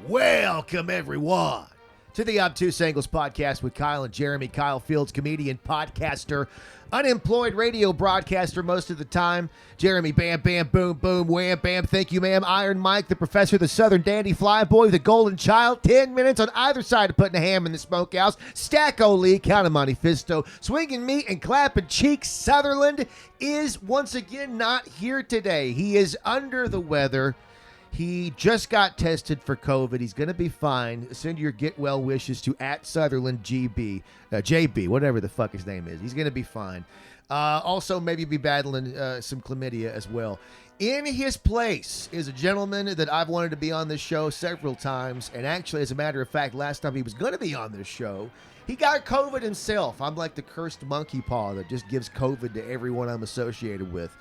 Welcome, everyone, to the Obtuse Angles podcast with Kyle and Jeremy. Kyle Fields, comedian, podcaster, unemployed radio broadcaster most of the time. Jeremy, bam, bam, boom, boom, wham, bam, thank you, ma'am. Iron Mike, the professor, the southern dandy, flyboy, the golden child. 10 minutes on either side of putting a ham in the smokehouse. Stacko Lee, Count of Monte Fisto, swinging meat and clapping cheeks. Sutherland is once again not here today. He is under the weather. He just got tested for COVID. He's going to be fine. Send your get well wishes to @SutherlandGB, JB, whatever the fuck his name is. He's going to be fine. Also, maybe be battling some chlamydia as well. In his place is a gentleman that I've wanted to be on this show several times. And actually, as a matter of fact, last time he was going to be on this show, he got COVID himself. I'm like the cursed monkey paw that just gives COVID to everyone I'm associated with.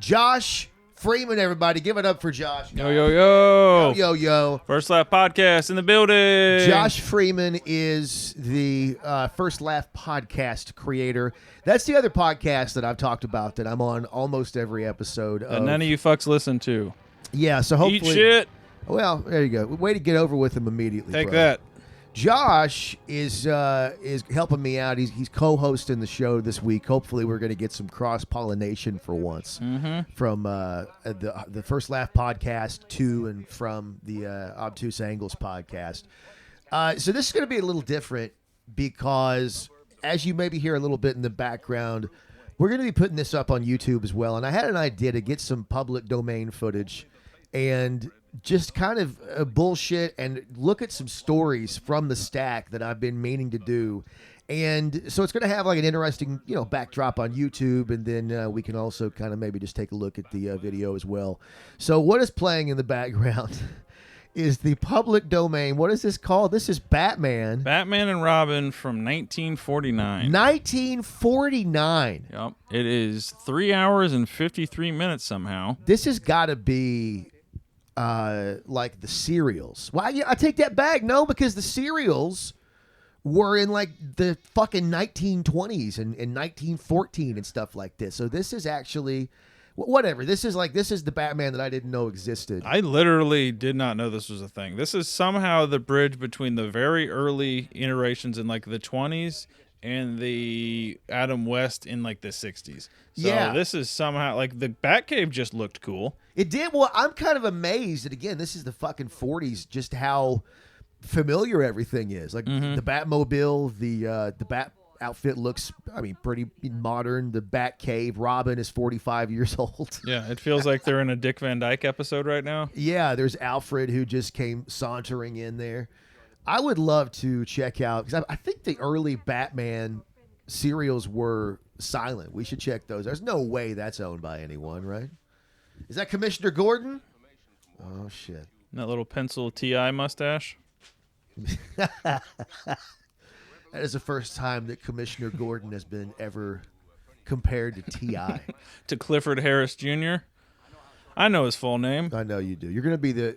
Josh Freeman, everybody. Give it up for Josh. Yo, yo, yo. Yo, yo, yo. First Laugh Podcast in the building. Josh Freeman is the First Laugh Podcast creator. That's the other podcast that I've talked about that I'm on almost every episode of. That none of you fucks listen to. Yeah, so hopefully. Eat shit. Well, there you go. Way to get over with him immediately. Take bro. that. Josh is helping me out. He's co-hosting the show this week. Hopefully, we're going to get some cross-pollination for once from the First Laugh podcast to and from the Obtuse Angles podcast. So this is going to be a little different because, as you maybe hear a little bit in the background, we're going to be putting this up on YouTube as well. And I had an idea to get some public domain footage and just kind of bullshit and look at some stories from the stack that I've been meaning to do. And so it's going to have like an interesting, backdrop on YouTube. And then we can also kind of maybe just take a look at the video as well. So what is playing in the background is the public domain. What is this called? This is Batman. Batman and Robin from 1949. 1949. Yep. It is 3 hours and 53 minutes somehow. This has got to be like the serials. Well, I take that back. No, because the serials were in like the fucking 1920s and 1914 and stuff like this. So this is actually whatever. This is the Batman that I didn't know existed. I literally did not know this was a thing. This is somehow the bridge between the very early iterations in like the 20s and the Adam West in like the 60s. So yeah. This is somehow like the Batcave just looked cool. It did. Well, I'm kind of amazed that, again, this is the fucking 40s, just how familiar everything is. Like the Batmobile, the Bat outfit looks, pretty modern. The Batcave, Robin is 45 years old. Yeah, it feels like they're in a Dick Van Dyke episode right now. Yeah, there's Alfred who just came sauntering in there. I would love to check out, because I think the early Batman serials were silent. We should check those. There's no way that's owned by anyone, right? Is that Commissioner Gordon? Oh, shit. That little pencil TI mustache. That is the first time that Commissioner Gordon has been ever compared to T.I. To Clifford Harris Jr.? I know his full name. I know you do. You're going to be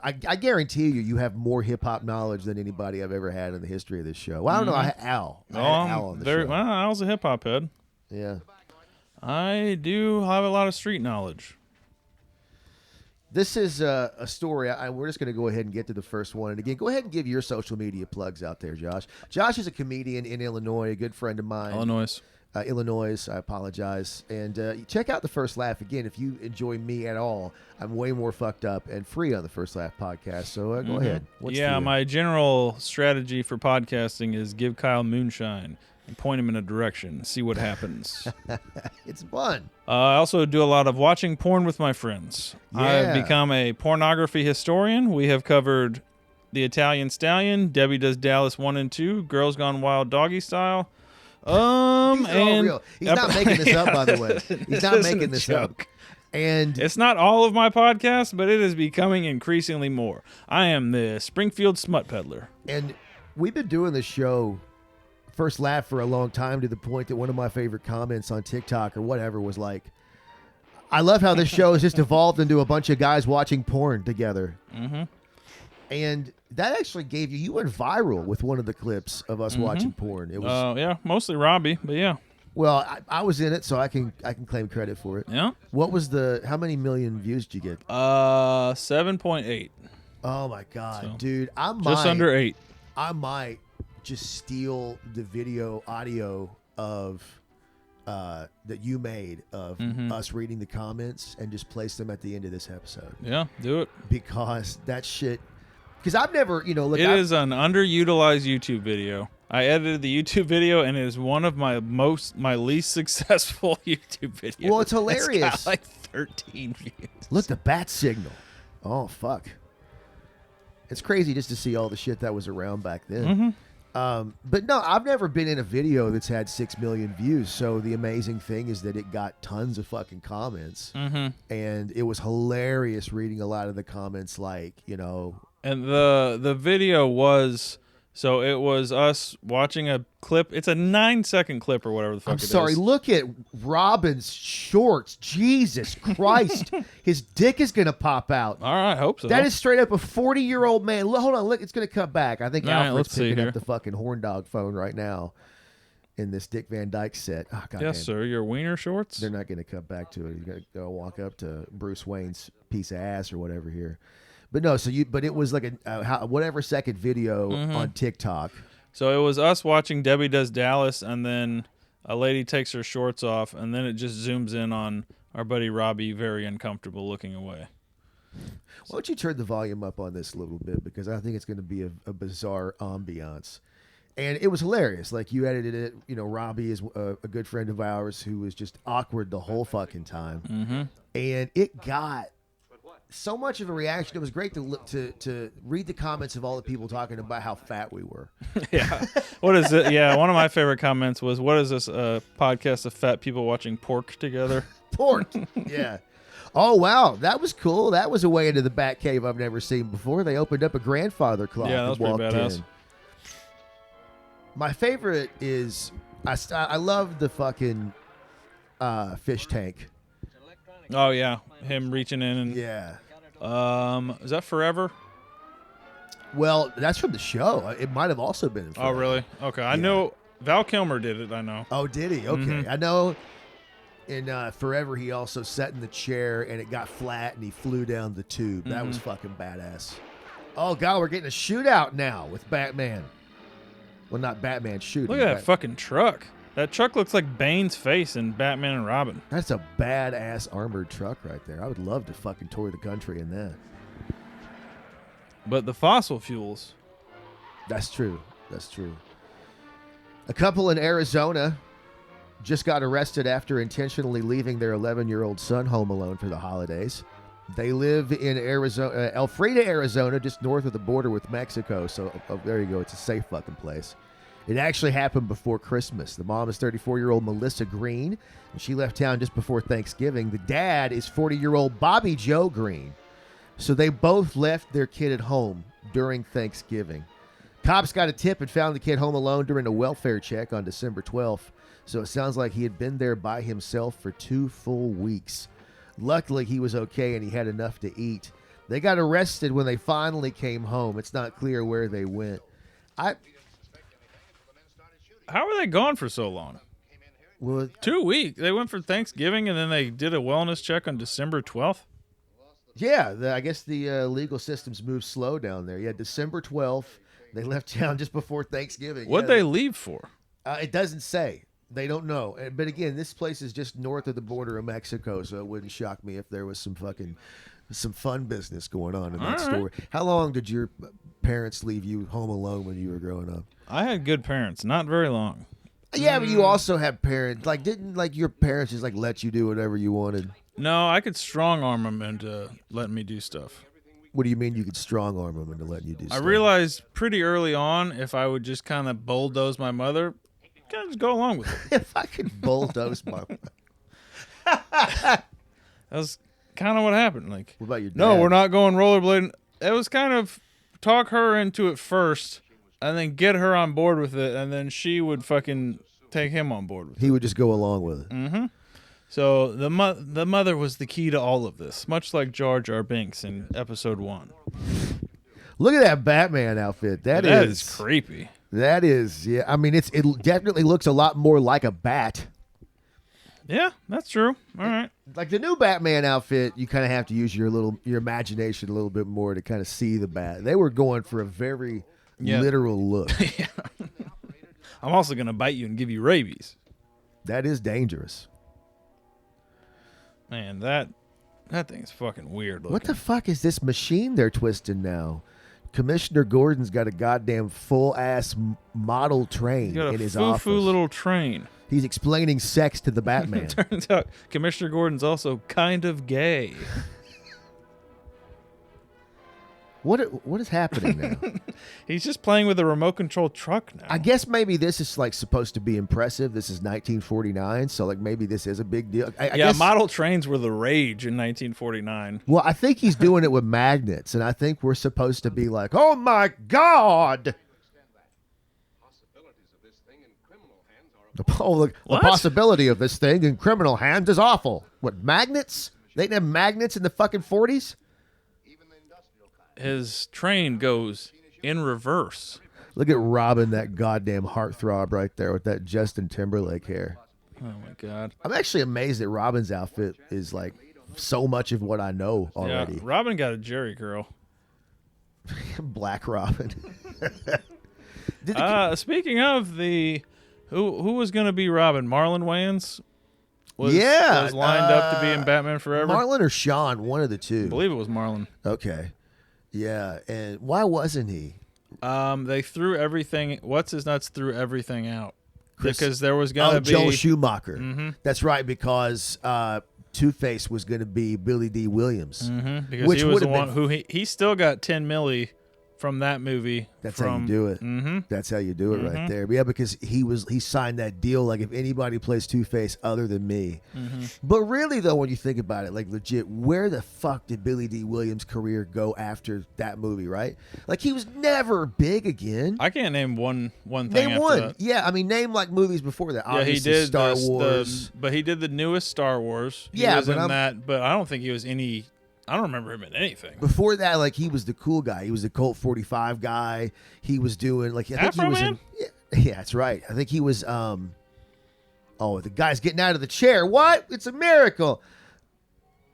I guarantee you have more hip-hop knowledge than anybody I've ever had in the history of this show. Well, I don't know. I had Al. Al on the show. Well, Al's a hip-hop head. Yeah. I do have a lot of street knowledge. This is a story. We're just going to go ahead and get to the first one. And again, go ahead and give your social media plugs out there, Josh. Josh is a comedian in Illinois, a good friend of mine. Illinois, I apologize. And check out the First Laugh. Again, if you enjoy me at all, I'm way more fucked up and free on the First Laugh podcast. So go ahead. My general strategy for podcasting is give Kyle moonshine and point him in a direction, see what happens. It's fun. I also do a lot of watching porn with my friends. Yeah. I've become a pornography historian. We have covered The Italian Stallion, Debbie Does Dallas 1 and 2, Girls Gone Wild Doggy Style. These are all real. He's not making this up, by the way. He's not making this up. And it's not all of my podcasts, but it is becoming increasingly more. I am the Springfield Smut Peddler. And we've been doing this show, First Laugh, for a long time, to the point that one of my favorite comments on TikTok or whatever was like, I love how this show has just evolved into a bunch of guys watching porn together. Mm-hmm. And that actually you went viral with one of the clips of us watching porn. It was mostly Robbie, but yeah. Well, I was in it, so I can claim credit for it. Yeah. What was how many million views did you get? 7.8. Oh my god, So, dude! Just under 8. I might just steal the video audio of that you made of us reading the comments and just place them at the end of this episode. Yeah, do it. Because that shit. Because I've never, look. It is an underutilized YouTube video. I edited the YouTube video, and it is one of my least successful YouTube videos. Well, it's hilarious. It's got like 13 views. Look, the bat signal. Oh fuck. It's crazy just to see all the shit that was around back then. But no, I've never been in a video that's had 6 million views. So the amazing thing is that it got tons of fucking comments. And it was hilarious reading a lot of the comments like, And the video was... So it was us watching a clip. It's a 9-second clip or whatever the fuck I'm sorry. is. Look at Robin's shorts. Jesus Christ. His dick is going to pop out. All right, I hope so. That is straight up a 40-year-old man. Hold on. Look, it's going to cut back. I think All right, Alfred's let's see picking here. up the fucking horn dog phone right now in this Dick Van Dyke set. Oh, God Yes, damn. sir. Your wiener shorts? They're not going to cut back to it. You got to go walk up to Bruce Wayne's piece of ass or whatever here. But no, but it was like a whatever second video on TikTok. So it was us watching Debbie Does Dallas, and then a lady takes her shorts off, and then it just zooms in on our buddy Robbie, very uncomfortable, looking away. Why don't you turn the volume up on this a little bit, because I think it's going to be a bizarre ambiance. And it was hilarious. Like, you edited it. Robbie is a good friend of ours who was just awkward the whole fucking time. And it got so much of a reaction. It was great to read the comments of all the people talking about how fat we were. Yeah. What is it? Yeah, one of my favorite comments was, what is this, podcast of fat people watching pork together? Pork. Yeah. Oh, wow. That was cool. That was a way into the Bat Cave I've never seen before. They opened up a grandfather clock. Yeah, that was and pretty walked badass. in. My favorite is, I love the fucking fish tank. Oh, yeah. Him reaching in and... Yeah. Is that Forever? Well, that's from the show. It might have also been in Oh, really? Okay. I know Val Kilmer did it, I know. Oh, did he? Okay. I know in Forever he also sat in the chair and it got flat and he flew down the tube. That was fucking badass. Oh, God, we're getting a shootout now with Batman. Well, not Batman shooting. Look at that fucking truck. That truck looks like Bane's face in Batman and Robin. That's a badass armored truck right there. I would love to fucking tour the country in that. But the fossil fuels. That's true. That's true. A couple in Arizona just got arrested after intentionally leaving their 11-year-old son home alone for the holidays. They live in Arizona, Elfrida, Arizona, just north of the border with Mexico. So there you go. It's a safe fucking place. It actually happened before Christmas. The mom is 34-year-old Melissa Green, and she left town just before Thanksgiving. The dad is 40-year-old Bobby Joe Green. So they both left their kid at home during Thanksgiving. Cops got a tip and found the kid home alone during a welfare check on December 12th. So it sounds like he had been there by himself for 2 full weeks. Luckily, he was okay and he had enough to eat. They got arrested when they finally came home. It's not clear where they went. How were they gone for so long? Well, 2 weeks. They went for Thanksgiving and then they did a wellness check on December 12th. yeah, I guess the legal systems move slow down there. Yeah, December 12th. They left town just before Thanksgiving. What'd they leave for? It doesn't say. They don't know. But again, this place is just north of the border of Mexico, so it wouldn't shock me if there was some fun business going on in that story. How long did your parents leave you home alone when you were growing up? I had good parents. Not very long. Yeah, but you also have parents. Like, didn't your parents just let you do whatever you wanted? No, I could strong arm them into letting me do stuff. What do you mean you could strong arm them into letting you do stuff? I realized pretty early on if I would just kind of bulldoze my mother, kind of just go along with it. If I could bulldoze my... That was kind of what happened. Like, What about your dad? no, we're not going rollerblading. It was kind of talk her into it first and then get her on board with it, and then she would fucking take him on board with it. He would just go along with it. Mm-hmm. So the mother was the key to all of this, much like Jar Jar Binks in episode 1. Look at that Batman outfit. That is creepy. That is, yeah. I mean, it definitely looks a lot more like a bat. Yeah, that's true. All right. Like the new Batman outfit, you kind of have to use your imagination a little bit more to kind of see the bat. They were going for a very literal look. Yeah. I'm also gonna bite you and give you rabies. That is dangerous. Man, that thing's fucking weird looking. What the fuck is this machine they're twisting now? Commissioner Gordon's got a goddamn full-ass model train in his office. Foo-foo little train. He's explaining sex to the Batman. Turns out Commissioner Gordon's also kind of gay. What is happening now? He's just playing with a remote control truck now. I guess maybe this is like supposed to be impressive. This is 1949, so like maybe this is a big deal. I guess, model trains were the rage in 1949. Well, I think he's doing it with magnets, and I think we're supposed to be like, oh my God! The possibility of this thing in criminal hands is awful. What, magnets? They didn't have magnets in the fucking 40s? His train goes in reverse. Look at Robin, that goddamn heartthrob right there with that Justin Timberlake hair. Oh my God. I'm actually amazed that Robin's outfit is like so much of what I know already. Yeah, Robin got a Jerry curl. Black Robin. Speaking of the... Who was going to be Robin? Marlon Wayans? Was lined up to be in Batman Forever? Marlon or Sean, one of the two. I believe it was Marlon. Okay. Yeah, and why wasn't he? They threw everything... What's-his-nuts threw everything out. Because there was going to be... Joel Schumacher. Mm-hmm. That's right, because Two-Face was going to be Billy D. Williams. Mm-hmm. Because he was the one who... He still got 10 milli from that movie. That's how you do it. Mm-hmm. That's how you do it right there. But yeah, because he signed that deal. Like if anybody plays Two-Face other than me. Mm-hmm. But really though, when you think about it, like legit, where the fuck did Billy D. Williams' career go after that movie? Right? Like he was never big again. I can't name one thing. Name after one. That. Yeah, I mean name like movies before that. Yeah, obviously, he did Star Wars. but he did the newest Star Wars. He was in that, but I don't think he was any. I don't remember him in anything. Before that, like he was the cool guy. He was the Colt 45 guy. He was doing like I think Afro he was Man? yeah, that's right. I think he was the guy's getting out of the chair. What? It's a miracle.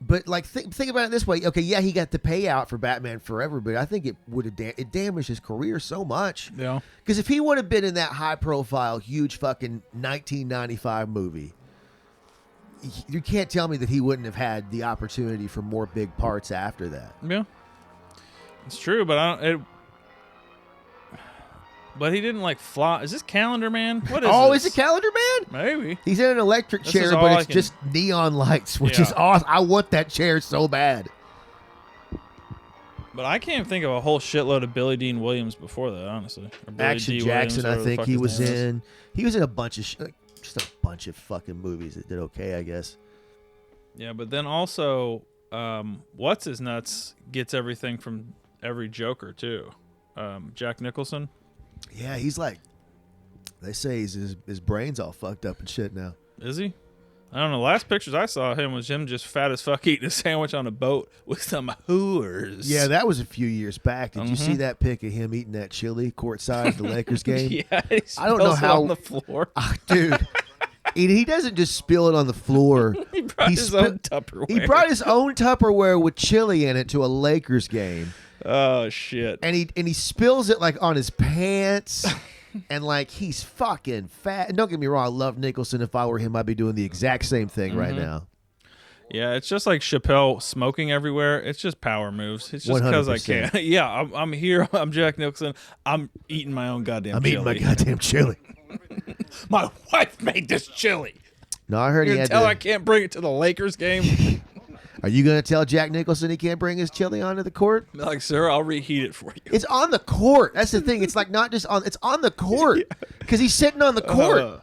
But like think about it this way. Okay, yeah, he got the payout for Batman Forever, but I think it would have it damaged his career so much. Yeah. Because if he would have been in that high profile, huge fucking 1995 movie, you can't tell me that he wouldn't have had the opportunity for more big parts after that. Yeah, it's true, but but he didn't like fly. Is this Calendar Man? What is? Is it Calendar Man? Maybe he's in an electric chair, but it's just neon lights, which is awesome. I want that chair so bad. But I can't think of a whole shitload of Billy Dean Williams before that, honestly. Action Jackson, I think he was in. He was in a bunch of just a bunch of fucking movies that did okay, I guess. Yeah, but then also, what's his nuts gets everything from every Joker too. Jack Nicholson. Yeah, he's like, they say his brain's all fucked up and shit now. Is he? I don't know. Last pictures I saw of him was him just fat as fuck eating a sandwich on a boat with some hooers. Yeah, that was a few years back. Did you see that pic of him eating that chili courtside at the Lakers game? Yeah, I don't know how on the floor. Dude, he doesn't just spill it on the floor. He brought his own Tupperware. He brought his own Tupperware with chili in it to a Lakers game. Oh shit! And he spills it like on his pants. And like he's fucking fat. And don't get me wrong, I love Nicholson. If I were him, I'd be doing the exact same thing right now. Yeah, it's just like Chappelle smoking everywhere. It's just power moves. It's just because I can. Yeah, I'm here. I'm Jack Nicholson. I'm eating my own goddamn chili. I'm eating my goddamn chili. My wife made this chili. No, I heard he had I can't bring it to the Lakers game. Are you going to tell Jack Nicholson he can't bring his chili onto the court? Like, sir, I'll reheat it for you. It's on the court. That's the thing. It's like not just on. It's on the court because he's sitting on the court.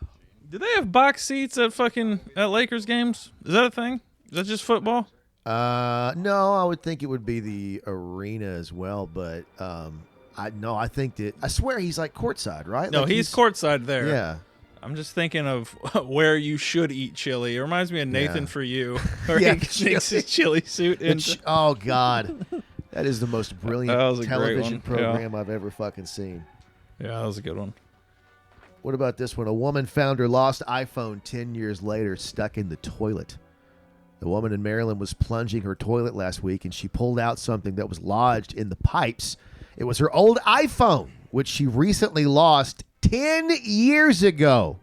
Do they have box seats at Lakers games? Is that a thing? Is that just football? No, I would think it would be the arena as well. But I think that I swear he's like courtside, right? No, like he's courtside there. Yeah. I'm just thinking of where you should eat chili. It reminds me of Nathan For You, where he sneaks his chili suit in. Oh, God. That is the most brilliant television program I've ever fucking seen. Yeah, that was a good one. What about this one? A woman found her lost iPhone 10 years later stuck in the toilet. The woman in Maryland was plunging her toilet last week, and she pulled out something that was lodged in the pipes. It was her old iPhone, which she recently lost 10 years ago.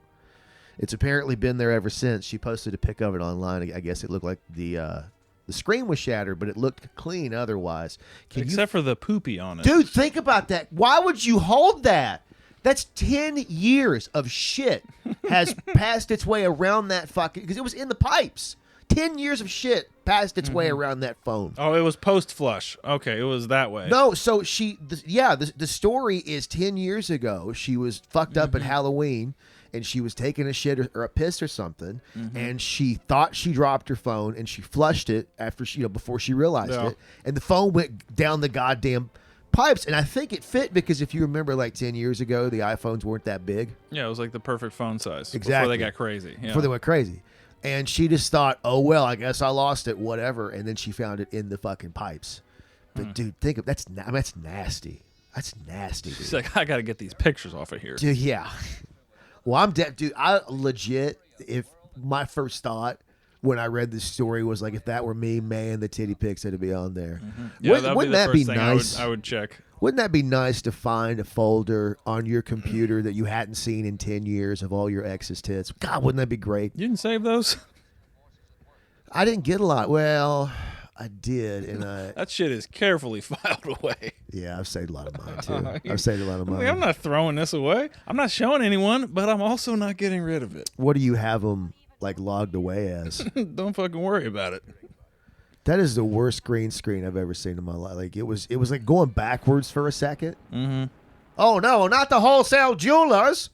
It's apparently been there ever since. She posted a pic of it online. I guess it looked like the screen was shattered, but it looked clean otherwise. Except for the poopy on it. Dude, think about that. Why would you hold that? That's 10 years of shit has passed its way around that fucking... Because it was in the pipes. 10 years of shit passed its way around that phone. Oh, it was post-flush. Okay, it was that way. No, so the story is 10 years ago. She was fucked up at Halloween, and she was taking a shit or a piss or something, and she thought she dropped her phone, and she flushed it after before she realized it, and the phone went down the goddamn pipes. And I think it fit because if you remember, like 10 years ago, the iPhones weren't that big. Yeah, it was like the perfect phone size. Exactly. Before they got crazy. Yeah. Before they went crazy. And she just thought, oh, well, I guess I lost it, whatever. And then she found it in the fucking pipes. But, dude, think of that's nasty. That's nasty, dude. She's like, I got to get these pictures off of here. Dude, yeah. Well, I'm dead. Dude, I legit, if my first thought when I read this story was like, if that were me, man, the titty pics had to be on there. Yeah, Wouldn't that be nice? I would check. Wouldn't that be nice to find a folder on your computer that you hadn't seen in 10 years of all your ex's tits? God, wouldn't that be great? You didn't save those? I didn't get a lot. Well, I did, and that shit is carefully filed away. Yeah, I've saved a lot of mine too. I've saved a lot of mine. I'm not throwing this away. I'm not showing anyone, but I'm also not getting rid of it. What do you have them like logged away as? Don't fucking worry about it. That is the worst green screen I've ever seen in my life. Like it was like going backwards for a second. Oh no, not the wholesale jewelers.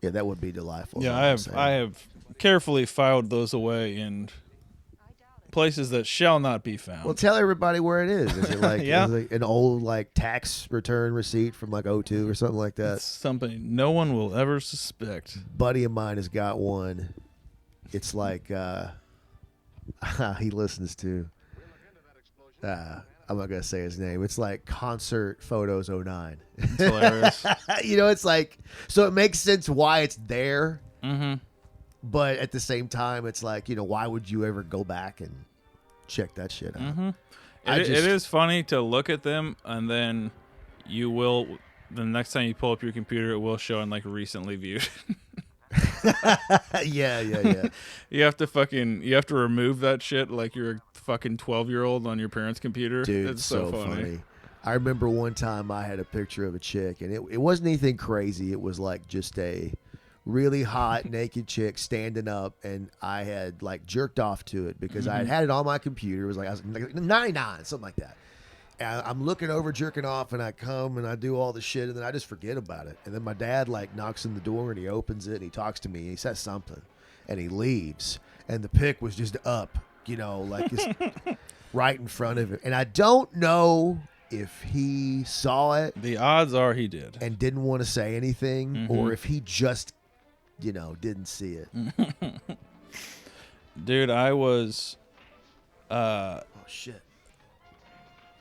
Yeah, that would be delightful. Yeah, I have carefully filed those away in places that shall not be found. Well, tell everybody where it is. Is it like, Yeah. is it an old like tax return receipt from like '02 or something like that? It's something no one will ever suspect. Buddy of mine has got one. It's like he listens to. I'm not gonna say his name. It's like Concert Photos 09. It's hilarious. It's like, so it makes sense why it's there. Mm-hmm. But at the same time, it's like, why would you ever go back and check that shit out? Mm-hmm. It is funny to look at them, and then you will, the next time you pull up your computer, it will show in like recently viewed. Yeah. You have to remove that shit like you're a fucking 12-year-old on your parents' computer. Dude, it's so funny. I remember one time I had a picture of a chick, and it wasn't anything crazy. It was like just a really hot naked chick standing up, and I had like jerked off to it because I had it on my computer. It was like I was like 99, something like that. And I'm looking over jerking off, and I come and I do all the shit, and then I just forget about it. And then my dad like knocks on the door, and he opens it, and he talks to me, and he says something, and he leaves, and the pic was just up, like it's right in front of him. And I don't know if he saw it. The odds are he did. And didn't want to say anything, or if he just, didn't see it. Dude, I was... oh, shit.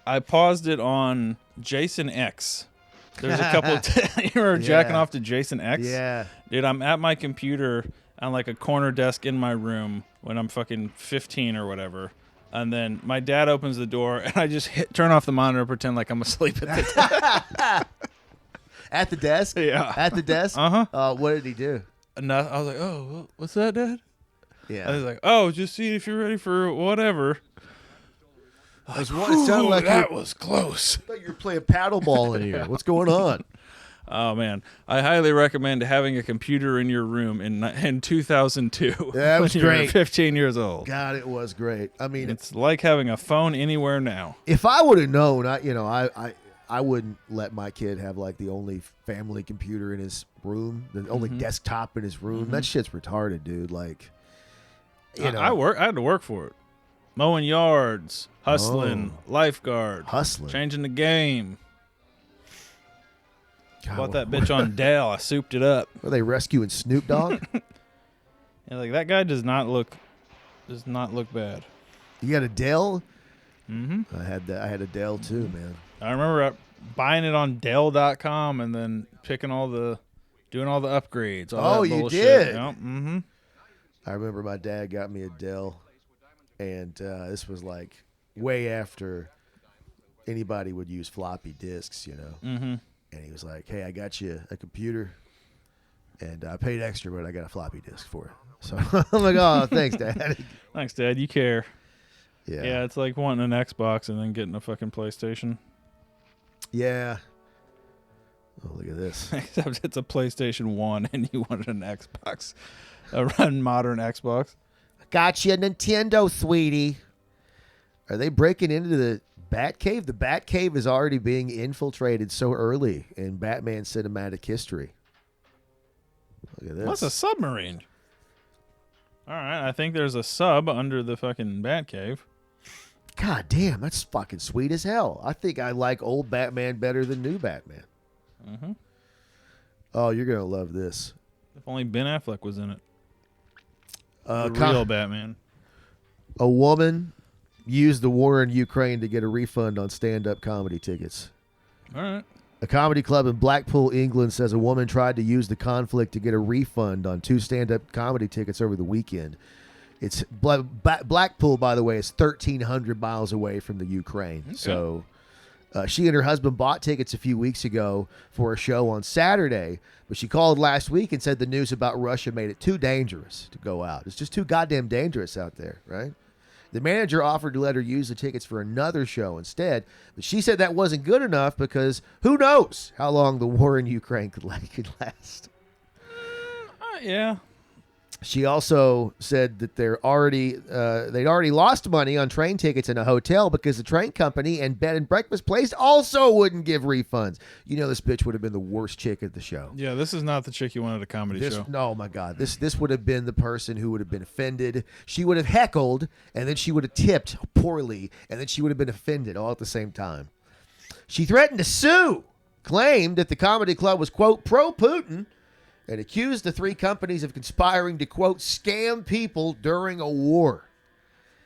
I paused it on Jason X. There's a couple of... you remember jacking off to Jason X? Yeah. Dude, I'm at my computer on like a corner desk in my room when I'm fucking 15 or whatever. And then my dad opens the door, and I just turn off the monitor and pretend like I'm asleep at the desk. At the desk? Yeah. At the desk? Uh-huh. What did he do? And I was like, oh, what's that, Dad? Yeah. I was like, oh, just see if you're ready for whatever. It sounded like that was close. I thought you were playing paddleball in here. What's going on? Oh, man. I highly recommend having a computer in your room in 2002. That was when you great. were 15 years old. God, it was great. I mean, It's like having a phone anywhere now. if I would have known, I wouldn't let my kid have like the only family computer in his room, the only desktop in his room. That shit's retarded, dude. Like, I had to work for it. Mowing yards, hustling, lifeguard, changing the game. God, Bought that bitch on Dell. I souped it up. Were they rescuing Snoop Dogg? Yeah, like that guy does not look You got a Dell? Mm-hmm. I had a Dell too, man. I remember buying it on Dell.com and then doing all the upgrades. Oh, that you bullshit. did? Yep. Mm-hmm. I remember my dad got me a Dell, and this was like way after anybody would use floppy disks, you know. Mm-hmm. And he was like, "Hey, I got you a computer, and I paid extra, but I got a floppy disk for it." So I'm like, "Oh, thanks, Dad." Thanks, Dad. You care. Yeah. Yeah, it's like wanting an Xbox and then getting a fucking PlayStation. Yeah. Oh, look at this. Except it's a PlayStation 1 and you wanted an Xbox. A modern Xbox. Got you a Nintendo, sweetie. Are they breaking into the Batcave? The Batcave is already being infiltrated so early in Batman cinematic history. Look at this. What's a submarine? All right, I think there's a sub under the fucking Batcave. God damn, that's fucking sweet as hell. I think I like old Batman better than new Batman. Mm-hmm. Oh, you're going to love this. If only Ben Affleck was in it. The real Batman. A woman used the war in Ukraine to get a refund on stand-up comedy tickets. All right. A comedy club in Blackpool, England says a woman tried to use the conflict to get a refund on 2 stand-up comedy tickets over the weekend. It's Blackpool, by the way, is 1,300 miles away from the Ukraine. Okay. So she and her husband bought tickets a few weeks ago for a show on Saturday, but she called last week and said the news about Russia made it too dangerous to go out. It's just too goddamn dangerous out there, right? The manager offered to let her use the tickets for another show instead, but she said that wasn't good enough because who knows how long the war in Ukraine could last. Yeah. She also said that they'd already lost money on train tickets in a hotel because the train company and bed and breakfast place also wouldn't give refunds. You know, this bitch would have been the worst chick at the show. Yeah, this is not the chick you wanted at a comedy show. No, my God. This would have been the person who would have been offended. She would have heckled, and then she would have tipped poorly, and then she would have been offended all at the same time. She threatened to sue, claimed that the comedy club was, quote, pro-Putin, and accused the 3 companies of conspiring to, quote, scam people during a war.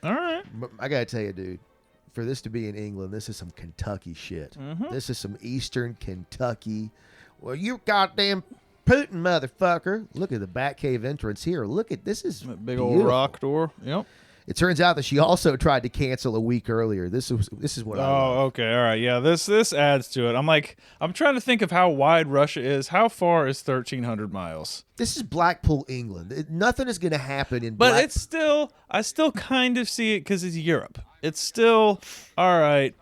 All right. I got to tell you, dude, for this to be in England, this is some Kentucky shit. Mm-hmm. This is some Eastern Kentucky. Well, you goddamn Putin motherfucker. Look at the Batcave entrance here. Look at this. Is that big beautiful. Old rock door. Yep. It turns out that she also tried to cancel a week earlier. This is what I love. Okay, all right, yeah. This adds to it. I'm trying to think of how wide Russia is. How far is 1,300 miles? This is Blackpool, England. Nothing is going to happen in. But it's still, I still kind of see it because it's Europe. It's still all right.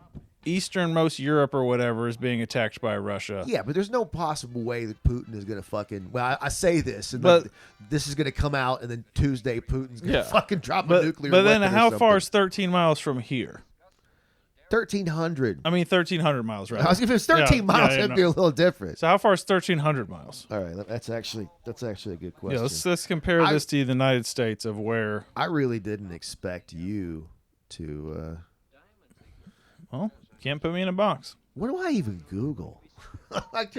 Easternmost Europe or whatever is being attacked by Russia. Yeah, but there's no possible way that Putin is going to fucking... Well, I say this, and but, this is going to come out, and then Tuesday Putin's going to fucking drop a nuclear weapon. But then how far is 13 miles from here? 1,300. I mean, 1,300 miles, right? If it was 13 miles, it'd be a little different. So how far is 1,300 miles? All right, that's actually a good question. Yeah, let's compare this to the United States of where... I really didn't expect you to... Well... Can't put me in a box. What do I even Google? How do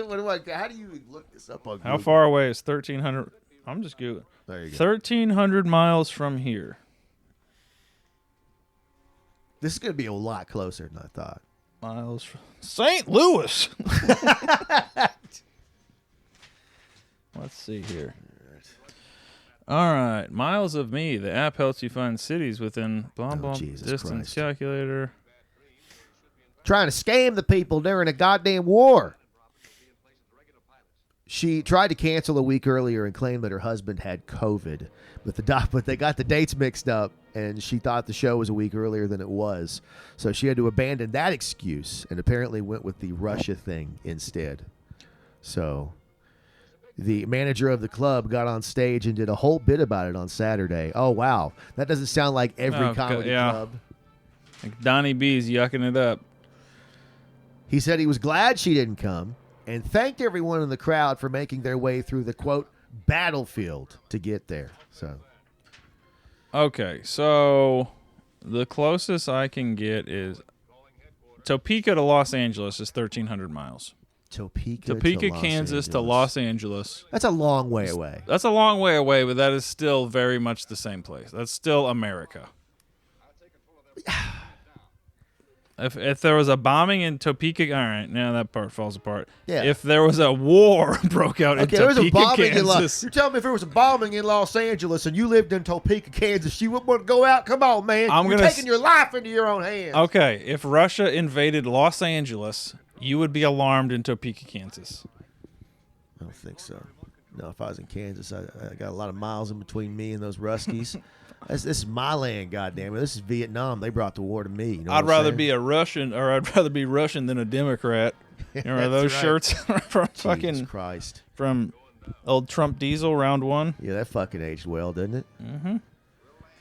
you even look this up on Google? How far away is 1,300? I'm just Googling. There you go. 1,300 miles from here. This is going to be a lot closer than I thought. Miles from St. Louis. Let's see here. All right. Miles of me. The app helps you find cities within blah, blah, distance Christ. Calculator. Trying to scam the people during a goddamn war. She tried to cancel a week earlier and claimed that her husband had COVID, but they got the dates mixed up, and she thought the show was a week earlier than it was. So she had to abandon that excuse and apparently went with the Russia thing instead. So the manager of the club got on stage and did a whole bit about it on Saturday. Oh, wow. That doesn't sound like every comedy club. Like Donnie B's yucking it up. He said he was glad she didn't come and thanked everyone in the crowd for making their way through the, quote, battlefield to get there. So, okay, so the closest I can get is Topeka to Los Angeles is 1,300 miles. Topeka, Kansas to Los Angeles. That's a long way away. That's a long way away, but that is still very much the same place. That's still America. If there was a bombing in Topeka, all right, now that part falls apart. Yeah. If there was a war broke out in there was a Topeka, bombing Kansas. You're telling me if there was a bombing in Los Angeles and you lived in Topeka, Kansas, you wouldn't want to go out? Come on, man. You're taking your life into your own hands. Okay, if Russia invaded Los Angeles, you would be alarmed in Topeka, Kansas. I don't think so. No, if I was in Kansas, I got a lot of miles in between me and those Ruskies. This is my land, goddammit. This is Vietnam. They brought the war to me. You know I'd rather be a Russian, or I'd rather be Russian than a Democrat. Remember those shirts from Jesus Christ. From old Trump Diesel round one? Yeah, that fucking aged well, didn't it? Mm-hmm.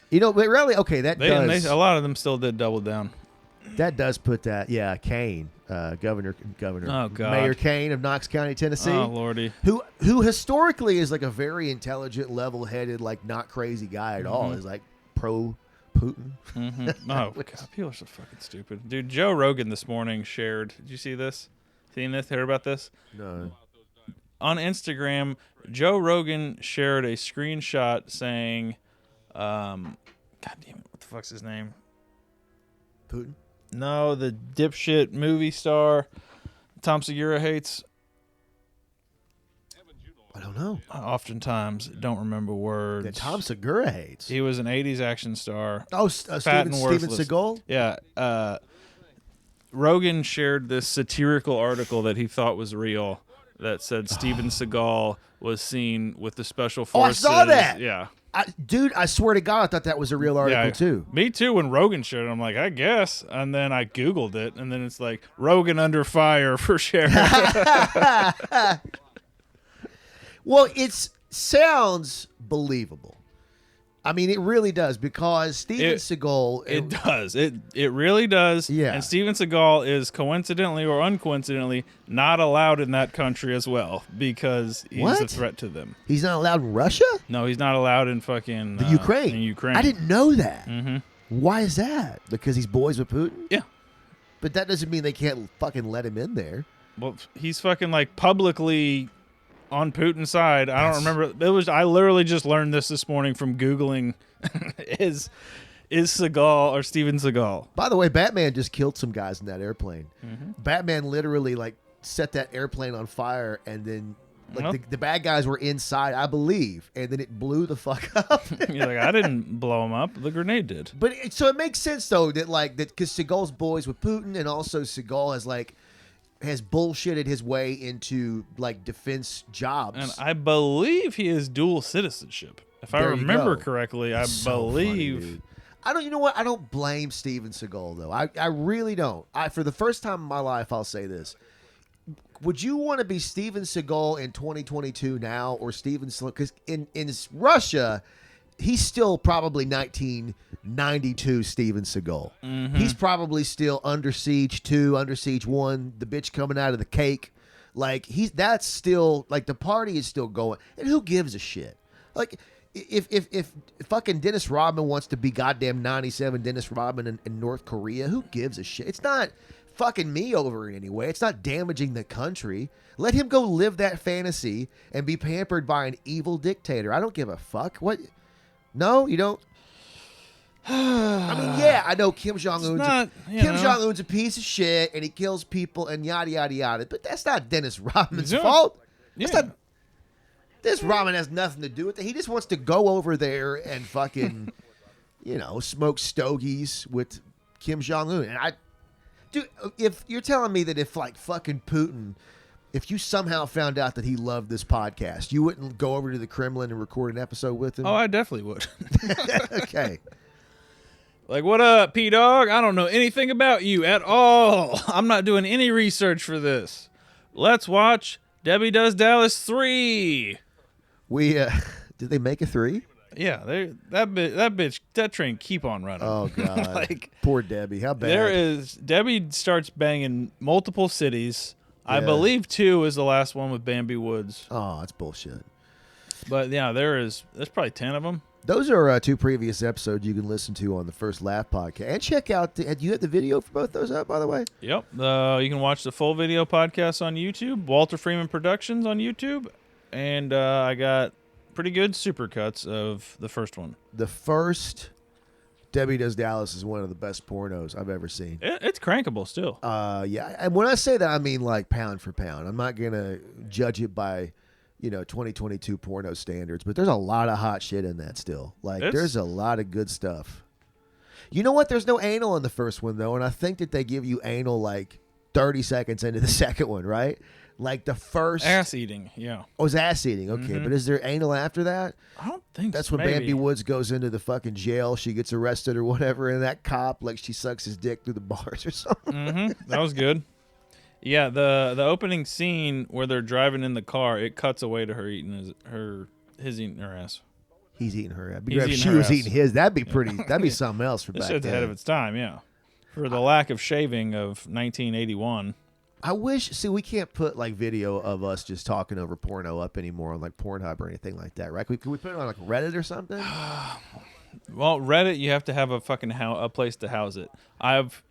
You know, but really, okay, a lot of them still did double down. That does put that, Kane, Governor, oh, God. Mayor Kane of Knox County, Tennessee. Oh, Lordy. Who historically is like a very intelligent, level-headed, like not crazy guy at all. Is like pro-Putin. Mm-hmm. Oh, God, people are so fucking stupid. Dude, Joe Rogan this morning shared, did you see this? Seen this? Heard about this? No. On Instagram, Joe Rogan shared a screenshot saying, God damn it, what the fuck's his name? Putin? No, the dipshit movie star Tom Segura hates. I don't know. I oftentimes don't remember words. That Tom Segura hates. He was an 80s action star. Oh, Fat and Steven worthless. Seagal? Yeah. Rogan shared this satirical article that he thought was real that said Steven Seagal was seen with the special forces. Oh, I saw that. Yeah. Dude, I swear to God, I thought that was a real article, too. Me too, when Rogan shared it. I'm like, I guess. And then I Googled it, and then it's like, Rogan under fire for sharing. Well, it sounds believable. I mean, it really does, because Steven Seagal... It does. It really does. Yeah. And Steven Seagal is coincidentally or uncoincidentally not allowed in that country as well, because he's a threat to them. He's not allowed in Russia? No, he's not allowed in fucking... The Ukraine. In Ukraine. I didn't know that. Mm-hmm. Why is that? Because he's boys with Putin? Yeah. But that doesn't mean they can't fucking let him in there. Well, he's fucking like publicly... on Putin's side. I don't remember. I literally just learned this morning from Googling is Seagal or Steven Seagal. By the way, Batman just killed some guys in that airplane. Mm-hmm. Batman literally like set that airplane on fire, and then like the bad guys were inside, I believe, and then it blew the fuck up. You're like, I didn't blow him up. The grenade did. But so it makes sense though that because Seagal's boys with Putin, and also Seagal has bullshitted his way into like defense jobs. And I believe he has dual citizenship. If I remember correctly, I believe. Funny, I don't. You know what? I don't blame Steven Seagal though. I really don't. For the first time in my life, I'll say this: would you want to be Steven Seagal in 2022 now, or Steven Seagal? Because in Russia, he's still probably 1992 Steven Seagal. Mm-hmm. He's probably still Under Siege 2, Under Siege 1, the bitch coming out of the cake. Like, that's still, like, the party is still going. And who gives a shit? Like, if fucking Dennis Rodman wants to be goddamn 97 Dennis Rodman in North Korea, who gives a shit? It's not fucking me over in any way. It's not damaging the country. Let him go live that fantasy and be pampered by an evil dictator. I don't give a fuck. What? No, you don't? I mean, yeah, I know Kim Jong-un's a piece of shit, and he kills people and yada, yada, yada. But that's not Dennis Rodman's fault. Dennis Rodman has nothing to do with it. He just wants to go over there and fucking, smoke stogies with Kim Jong-un. And dude, if you're telling me that if like fucking Putin... if you somehow found out that he loved this podcast, you wouldn't go over to the Kremlin and record an episode with him? Oh, I definitely would. Okay. Like, what up, P-Dog? I don't know anything about you at all. I'm not doing any research for this. Let's watch Debbie Does Dallas 3. Did they make a 3? Yeah, that train keep on running. Oh, God. Like, poor Debbie. How bad? Debbie starts banging multiple cities. Yeah. I believe 2 is the last one with Bambi Woods. Oh, that's bullshit. But yeah, there's probably 10 of them. Those are 2 previous episodes you can listen to on the First Laugh podcast. And check out, do you have the video for both those up, by the way? Yep. You can watch the full video podcast on YouTube, Walter Freeman Productions on YouTube. And I got pretty good supercuts of the first one. The first Debbie Does Dallas is one of the best pornos I've ever seen. It's crankable still. Yeah, and when I say that, I mean like pound for pound. I'm not gonna judge it by, 2022 porno standards, but there's a lot of hot shit in that still. Like, there's a lot of good stuff. You know what? There's no anal in the first one though, and I think that they give you anal like 30 seconds into the second one, right? Like the first ass eating, yeah. Oh, it's ass eating, okay. But is there anal after that? I don't think that's so. when Bambi Woods goes into the fucking jail. She gets arrested or whatever, and that cop, like, she sucks his dick through the bars or something. That was good. Yeah, the opening scene where they're driving in the car, it cuts away to her eating his eating her ass. He's eating her ass. If she was eating his, that'd be pretty. That'd be something else for this back shit's then. ahead of its time, yeah. For the lack of shaving of 1981. I wish. See, we can't put like video of us just talking over porno up anymore on like Pornhub or anything like that, right? Can we put it on like Reddit or something? Well, Reddit, you have to have a fucking a place to house it. I've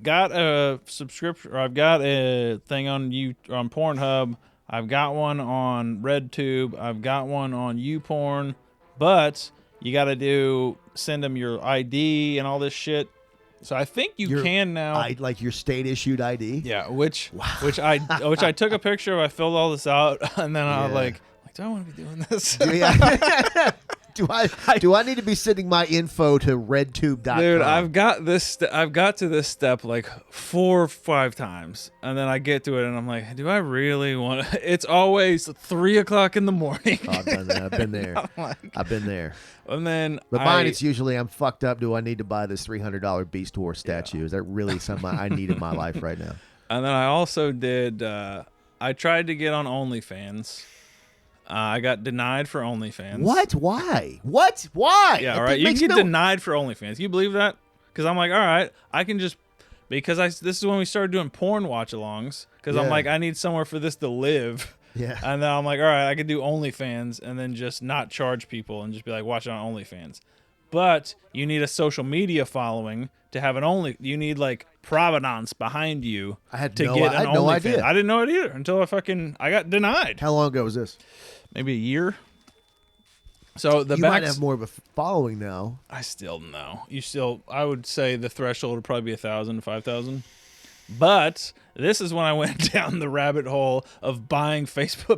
got a subscription, or I've got a thing on Pornhub. I've got one on RedTube. I've got one on YouPorn, but you got to send them your ID and all this shit. So I think you can now, like your state issued ID. Yeah, which I took a picture of. I filled all this out, and then I was like, do I want to be doing this? Do I need to be sending my info to redtube.com? Dude, I've got to this step like 4 or 5 times, and then I get to it, and I'm like, do I really want to? It's always 3 o'clock in the morning. Oh, I've done that. I've been there. I've been there. And then, but mine, it's usually I'm fucked up. Do I need to buy this $300 Beast Wars statue? Is that really something I need in my life right now? And then I also did. I tried to get on OnlyFans. I got denied for OnlyFans. What? Why? What? Why? Yeah, all right. You can get denied for OnlyFans. You believe that? Because I'm like, all right, I can just because this is when we started doing porn watch-alongs. Because I'm like, I need somewhere for this to live. Yeah. And then I'm like, all right, I could do OnlyFans and then just not charge people and just be like, watch it on OnlyFans. But you need a social media following to have an You need like provenance behind you to get an no OnlyFans. idea. I didn't know it either until I got denied. How long ago was this? Maybe a year. So you might have more of a following now. I still know. I would say the threshold would probably be 1,000 to 5,000. But this is when I went down the rabbit hole of buying followers.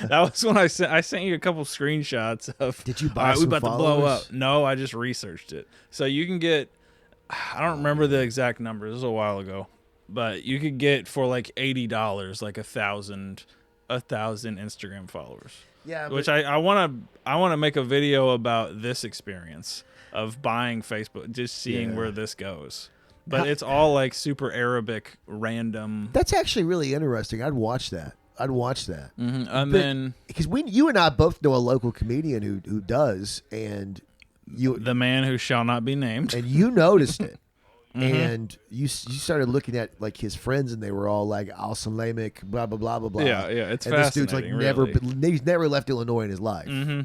That was when I sent you a couple screenshots of. Did you buy some followers? To blow up. No, I just researched it. So you can get. I don't remember the exact number. This was a while ago, but you could get for like $80, like 1,000 Instagram followers. Yeah, which I want to make a video about this experience of buying Facebook, just seeing where this goes. But it's all like super Arabic, random. That's actually really interesting. I'd watch that. Mm-hmm. And then because you and I both know a local comedian who does, and the man who shall not be named, and you noticed it. And you started looking at like his friends, and they were all like al-Salamic, blah blah blah blah blah. Yeah, it's and fascinating. This dude's he's never left Illinois in his life. Mm-hmm.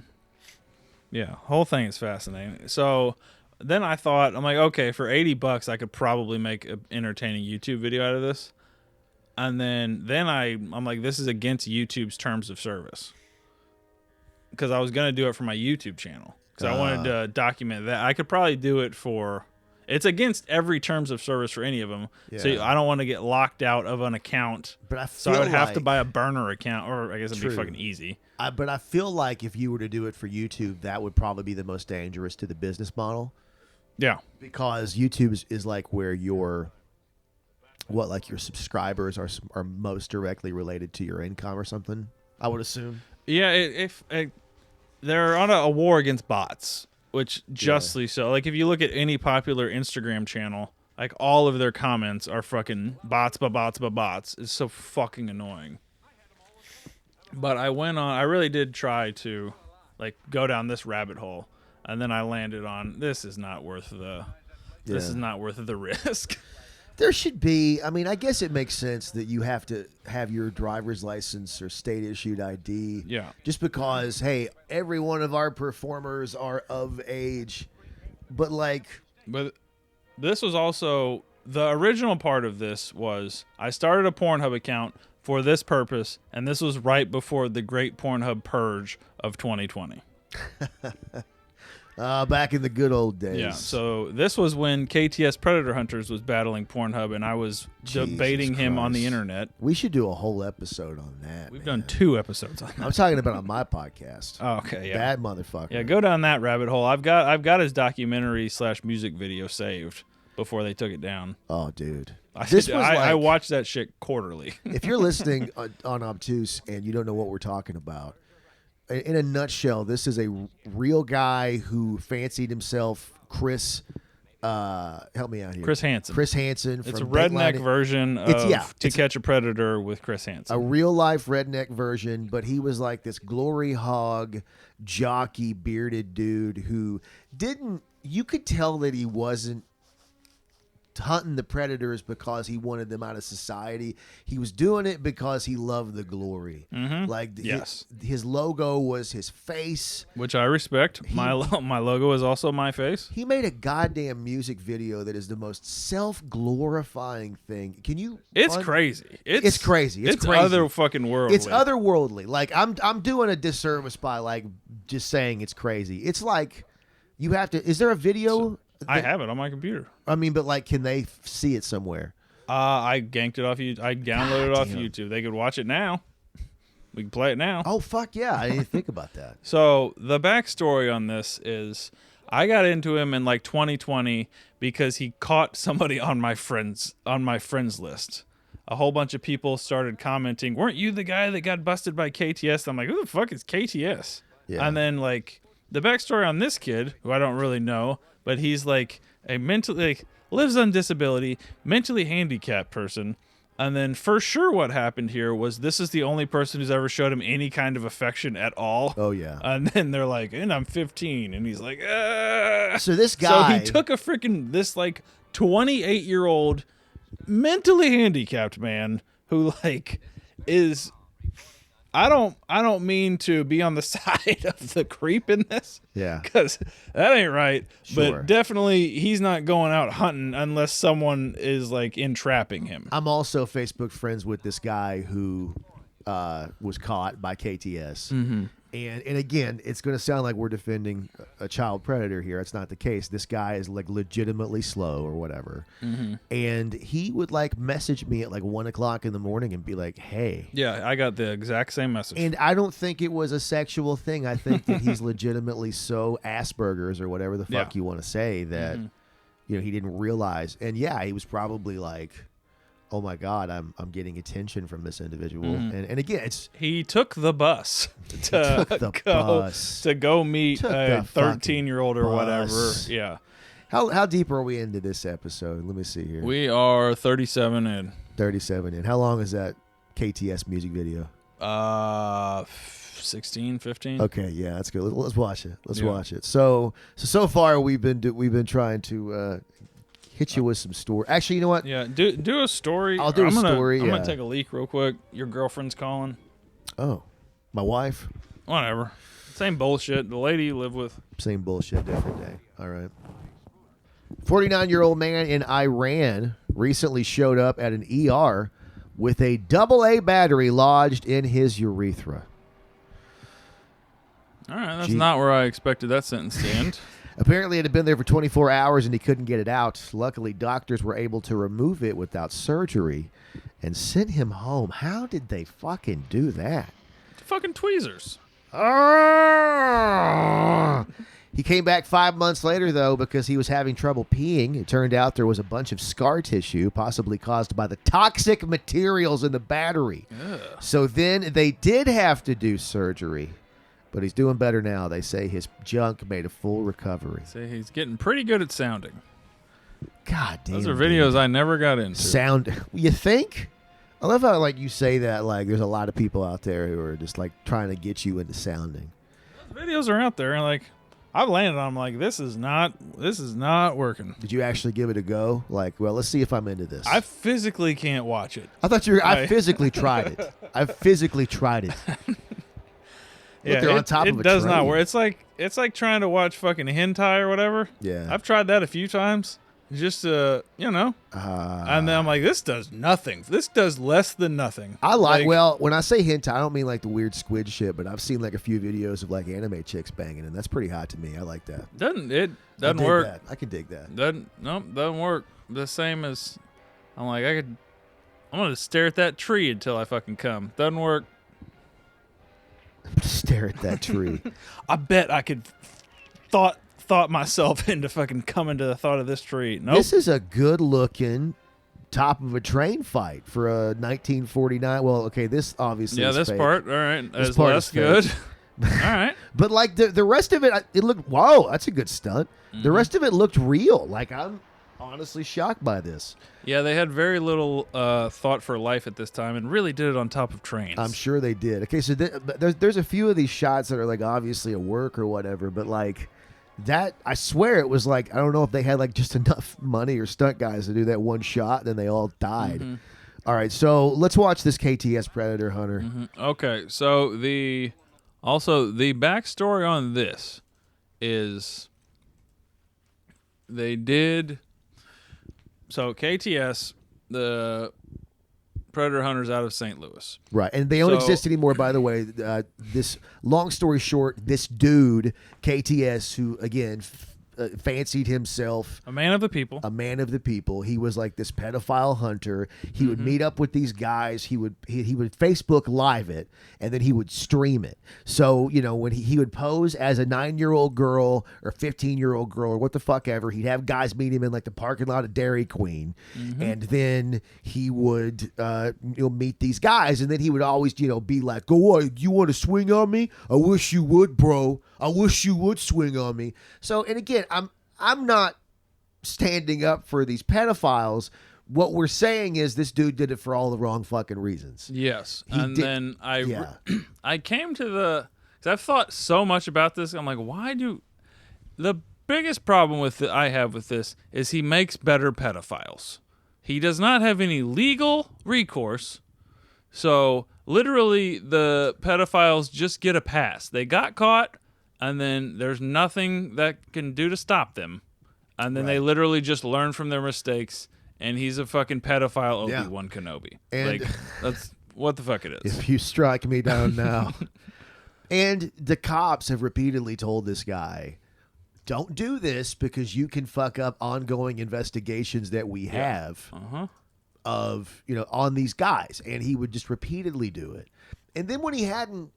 Yeah, whole thing is fascinating. So then I thought, I'm like, okay, for $80, I could probably make an entertaining YouTube video out of this. And then I'm like, this is against YouTube's terms of service, because I was gonna do it for my YouTube channel because I wanted to document that. I could probably do it for. It's against every terms of service for any of them. Yeah. So I don't want to get locked out of an account. But I would have to buy a burner account, or I guess it'd be fucking easy. But I feel like if you were to do it for YouTube, that would probably be the most dangerous to the business model. Yeah. Because YouTube is like where your subscribers are most directly related to your income or something, I would assume. Yeah, they're on a war against bots. Which justly so. Like if you look at any popular Instagram channel, like all of their comments are fucking bots. It's so fucking annoying. But I really did try to like go down this rabbit hole, and then I landed on this is not worth the risk. There should be. I mean, I guess it makes sense that you have to have your driver's license or state-issued ID. Yeah. Just because, hey, every one of our performers are of age. But this was also the original part of this was I started a Pornhub account for this purpose, and this was right before the great Pornhub purge of 2020. Back in the good old days. Yeah, so this was when KTS Predator Hunters was battling Pornhub, and I was debating him on the internet. We should do a whole episode on that. We've done 2 episodes on that. I'm talking about on my podcast. Oh, okay, yeah. That motherfucker. Yeah, go down that rabbit hole. I've got his documentary / music video saved before they took it down. Oh, dude. I watched that shit quarterly. If you're listening on Obtuse and you don't know what we're talking about, in a nutshell, this is a real guy who fancied himself Chris. Help me out here. Chris Hanson. Chris Hanson. It's a redneck version of To Catch a Predator with Chris Hanson. A real life redneck version, but he was like this glory hog, jockey, bearded dude who didn't. You could tell that he wasn't hunting the predators because he wanted them out of society. He was doing it because he loved the glory. Mm-hmm. Like yes. his logo was his face, which I respect. My logo is also my face. He made a goddamn music video that is the most self-glorifying thing. Can you? It's crazy. It's crazy. It's crazy. Other fucking worldly. It's otherworldly. Like I'm doing a disservice by like just saying it's crazy. It's like you have to. Is there a video? I have it on my computer. I mean, but like, can they see it somewhere? I ganked it off YouTube. I downloaded it off YouTube. They could watch it now. We can play it now. Oh, fuck yeah. I didn't think about that. So the backstory on this is I got into him in like 2020 because he caught somebody on my friends list. A whole bunch of people started commenting, "Weren't you the guy that got busted by KTS?" I'm like, "Who the fuck is KTS?" Yeah. And then like the backstory on this kid, who I don't really know, but he's like a mentally lives on disability, mentally handicapped person. And then for sure what happened here was this is the only person who's ever showed him any kind of affection at all. Oh, yeah. And then they're like, and I'm 15. And he's like, ah. So this guy. So he took this like 28-year-old mentally handicapped man who like is... I don't mean to be on the side of the creep in this. Yeah. Because that ain't right. Sure. But definitely he's not going out hunting unless someone is like entrapping him. I'm also Facebook friends with this guy who was caught by KTS. Mm-hmm. And again, it's going to sound like we're defending a child predator here. It's not the case. This guy is like legitimately slow or whatever. Mm-hmm. And he would like message me at like 1 o'clock in the morning and be like, "Hey." Yeah, I got the exact same message. And I don't think it was a sexual thing. I think that he's legitimately so Asperger's or whatever the fuck you want to say that, he didn't realize. And yeah, he was probably like, "Oh my God, I'm getting attention from this individual." Mm-hmm. And again, he took the bus to go meet a 13-year-old or whatever. Yeah. How deep are we into this episode? Let me see here. We are 37 in. 37 in. How long is that KTS music video? 16, 15. Okay, yeah, that's good. Let's watch it. Let's watch it. So far we've been trying to hit you with some story. Actually, you know what? Yeah, do a story. I'll do a story. I'm gonna take a leak real quick. Your girlfriend's calling. Oh, my wife? Whatever. Same bullshit. The lady you live with. Same bullshit, different day. All right. 49-year-old man in Iran recently showed up at an ER with a AA battery lodged in his urethra. All right, that's not where I expected that sentence to end. Apparently, it had been there for 24 hours and he couldn't get it out. Luckily, doctors were able to remove it without surgery and send him home. How did they fucking do that? Fucking tweezers. He came back 5 months later, though, because he was having trouble peeing. It turned out there was a bunch of scar tissue, possibly caused by the toxic materials in the battery. Ugh. So then they did have to do surgery. But he's doing better now. They say his junk made a full recovery. Say he's getting pretty good at sounding. God damn. Those are videos I never got into. Sound. You think? I love how like you say that like there's a lot of people out there who are just like trying to get you into sounding. Those videos are out there and like I've landed on them like this is not working. Did you actually give it a go? Like, well, let's see if I'm into this. I physically can't watch it. I thought I physically tried it. I physically tried it. Yeah, they're on top of a it does train. not work. It's like trying to watch fucking hentai or whatever. Yeah. I've tried that a few times. Just and then I'm like, this does nothing. This does less than nothing. I like well, when I say hentai, I don't mean like the weird squid shit, but I've seen like a few videos of like anime chicks banging, and that's pretty hot to me. I like that. Doesn't work. That. I can dig that. Doesn't work. The same as I'm like, I'm gonna stare at that tree until I fucking come. Doesn't work. Stare at that tree. I bet I could thought myself into fucking coming to the thought of this tree. Nope. This is a good looking top of a train fight for a 1949. Well, okay, this obviously is this fake. part, all right, This is part less is good. All right. But like the rest of it, it looked, whoa, that's a good stunt. The rest of it looked real. Like, I'm honestly shocked by this. Yeah, they had very little thought for life at this time and really did it on top of trains. I'm sure they did. Okay, so there's a few of these shots that are like obviously a work or whatever, but like that, I swear it was like, I don't know if they had like just enough money or stunt guys to do that one shot, then they all died. All right, so let's watch this KTS Predator Hunter. Okay, so the backstory on this is they did. So KTS, the Predator Hunters out of St. Louis. Right, and they don't exist anymore, by the way. This, long story short, this dude, KTS, who, again, fancied himself a man of the people. He was like this pedophile hunter. He would meet up with these guys. He would Facebook Live it, and then he would stream it. So, when he would pose as a 9-year-old girl or 15-year-old girl or what the fuck ever, he'd have guys meet him in like the parking lot of Dairy Queen, and then he would meet these guys, and then he would always be like, "Go what? You want to swing on me? I wish you would, bro. I wish you would swing on me." So, and again, I'm not standing up for these pedophiles. What we're saying is this dude did it for all the wrong fucking reasons. Yes. Then I came to because I've thought so much about this. I'm like, the biggest problem I have with this is he makes better pedophiles. He does not have any legal recourse. So literally the pedophiles just get a pass. They got caught, and then there's nothing that can do to stop them. And then they literally just learn from their mistakes, and he's a fucking pedophile Obi-Wan Kenobi. And that's what the fuck it is. If you strike me down now. And the cops have repeatedly told this guy, don't do this because you can fuck up ongoing investigations that we have of, on these guys. And he would just repeatedly do it. And then when he hadn't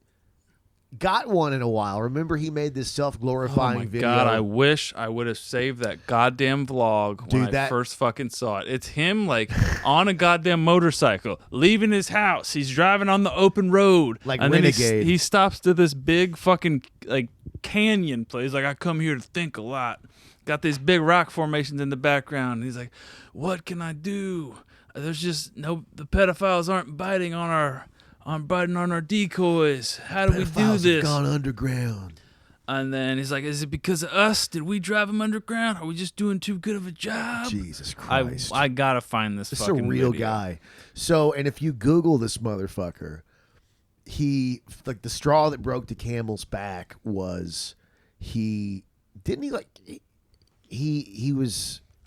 got one in a while, remember he made this self-glorifying video. God, I wish I would have saved that goddamn vlog when I first fucking saw it. It's him like on a goddamn motorcycle, leaving his house. He's driving on the open road. Like and Renegade. Then he stops to this big fucking like canyon place. Like, I come here to think a lot. Got these big rock formations in the background. And he's like, what can I do? There's just the pedophiles aren't biting on our decoys. How do we do this? Have gone underground. And then he's like, is it because of us? Did we drive them underground? Are we just doing too good of a job? Jesus Christ. I gotta find this fucking This is a real video. guy. So, and if you Google this motherfucker, he, like, the straw that broke the camel's back was he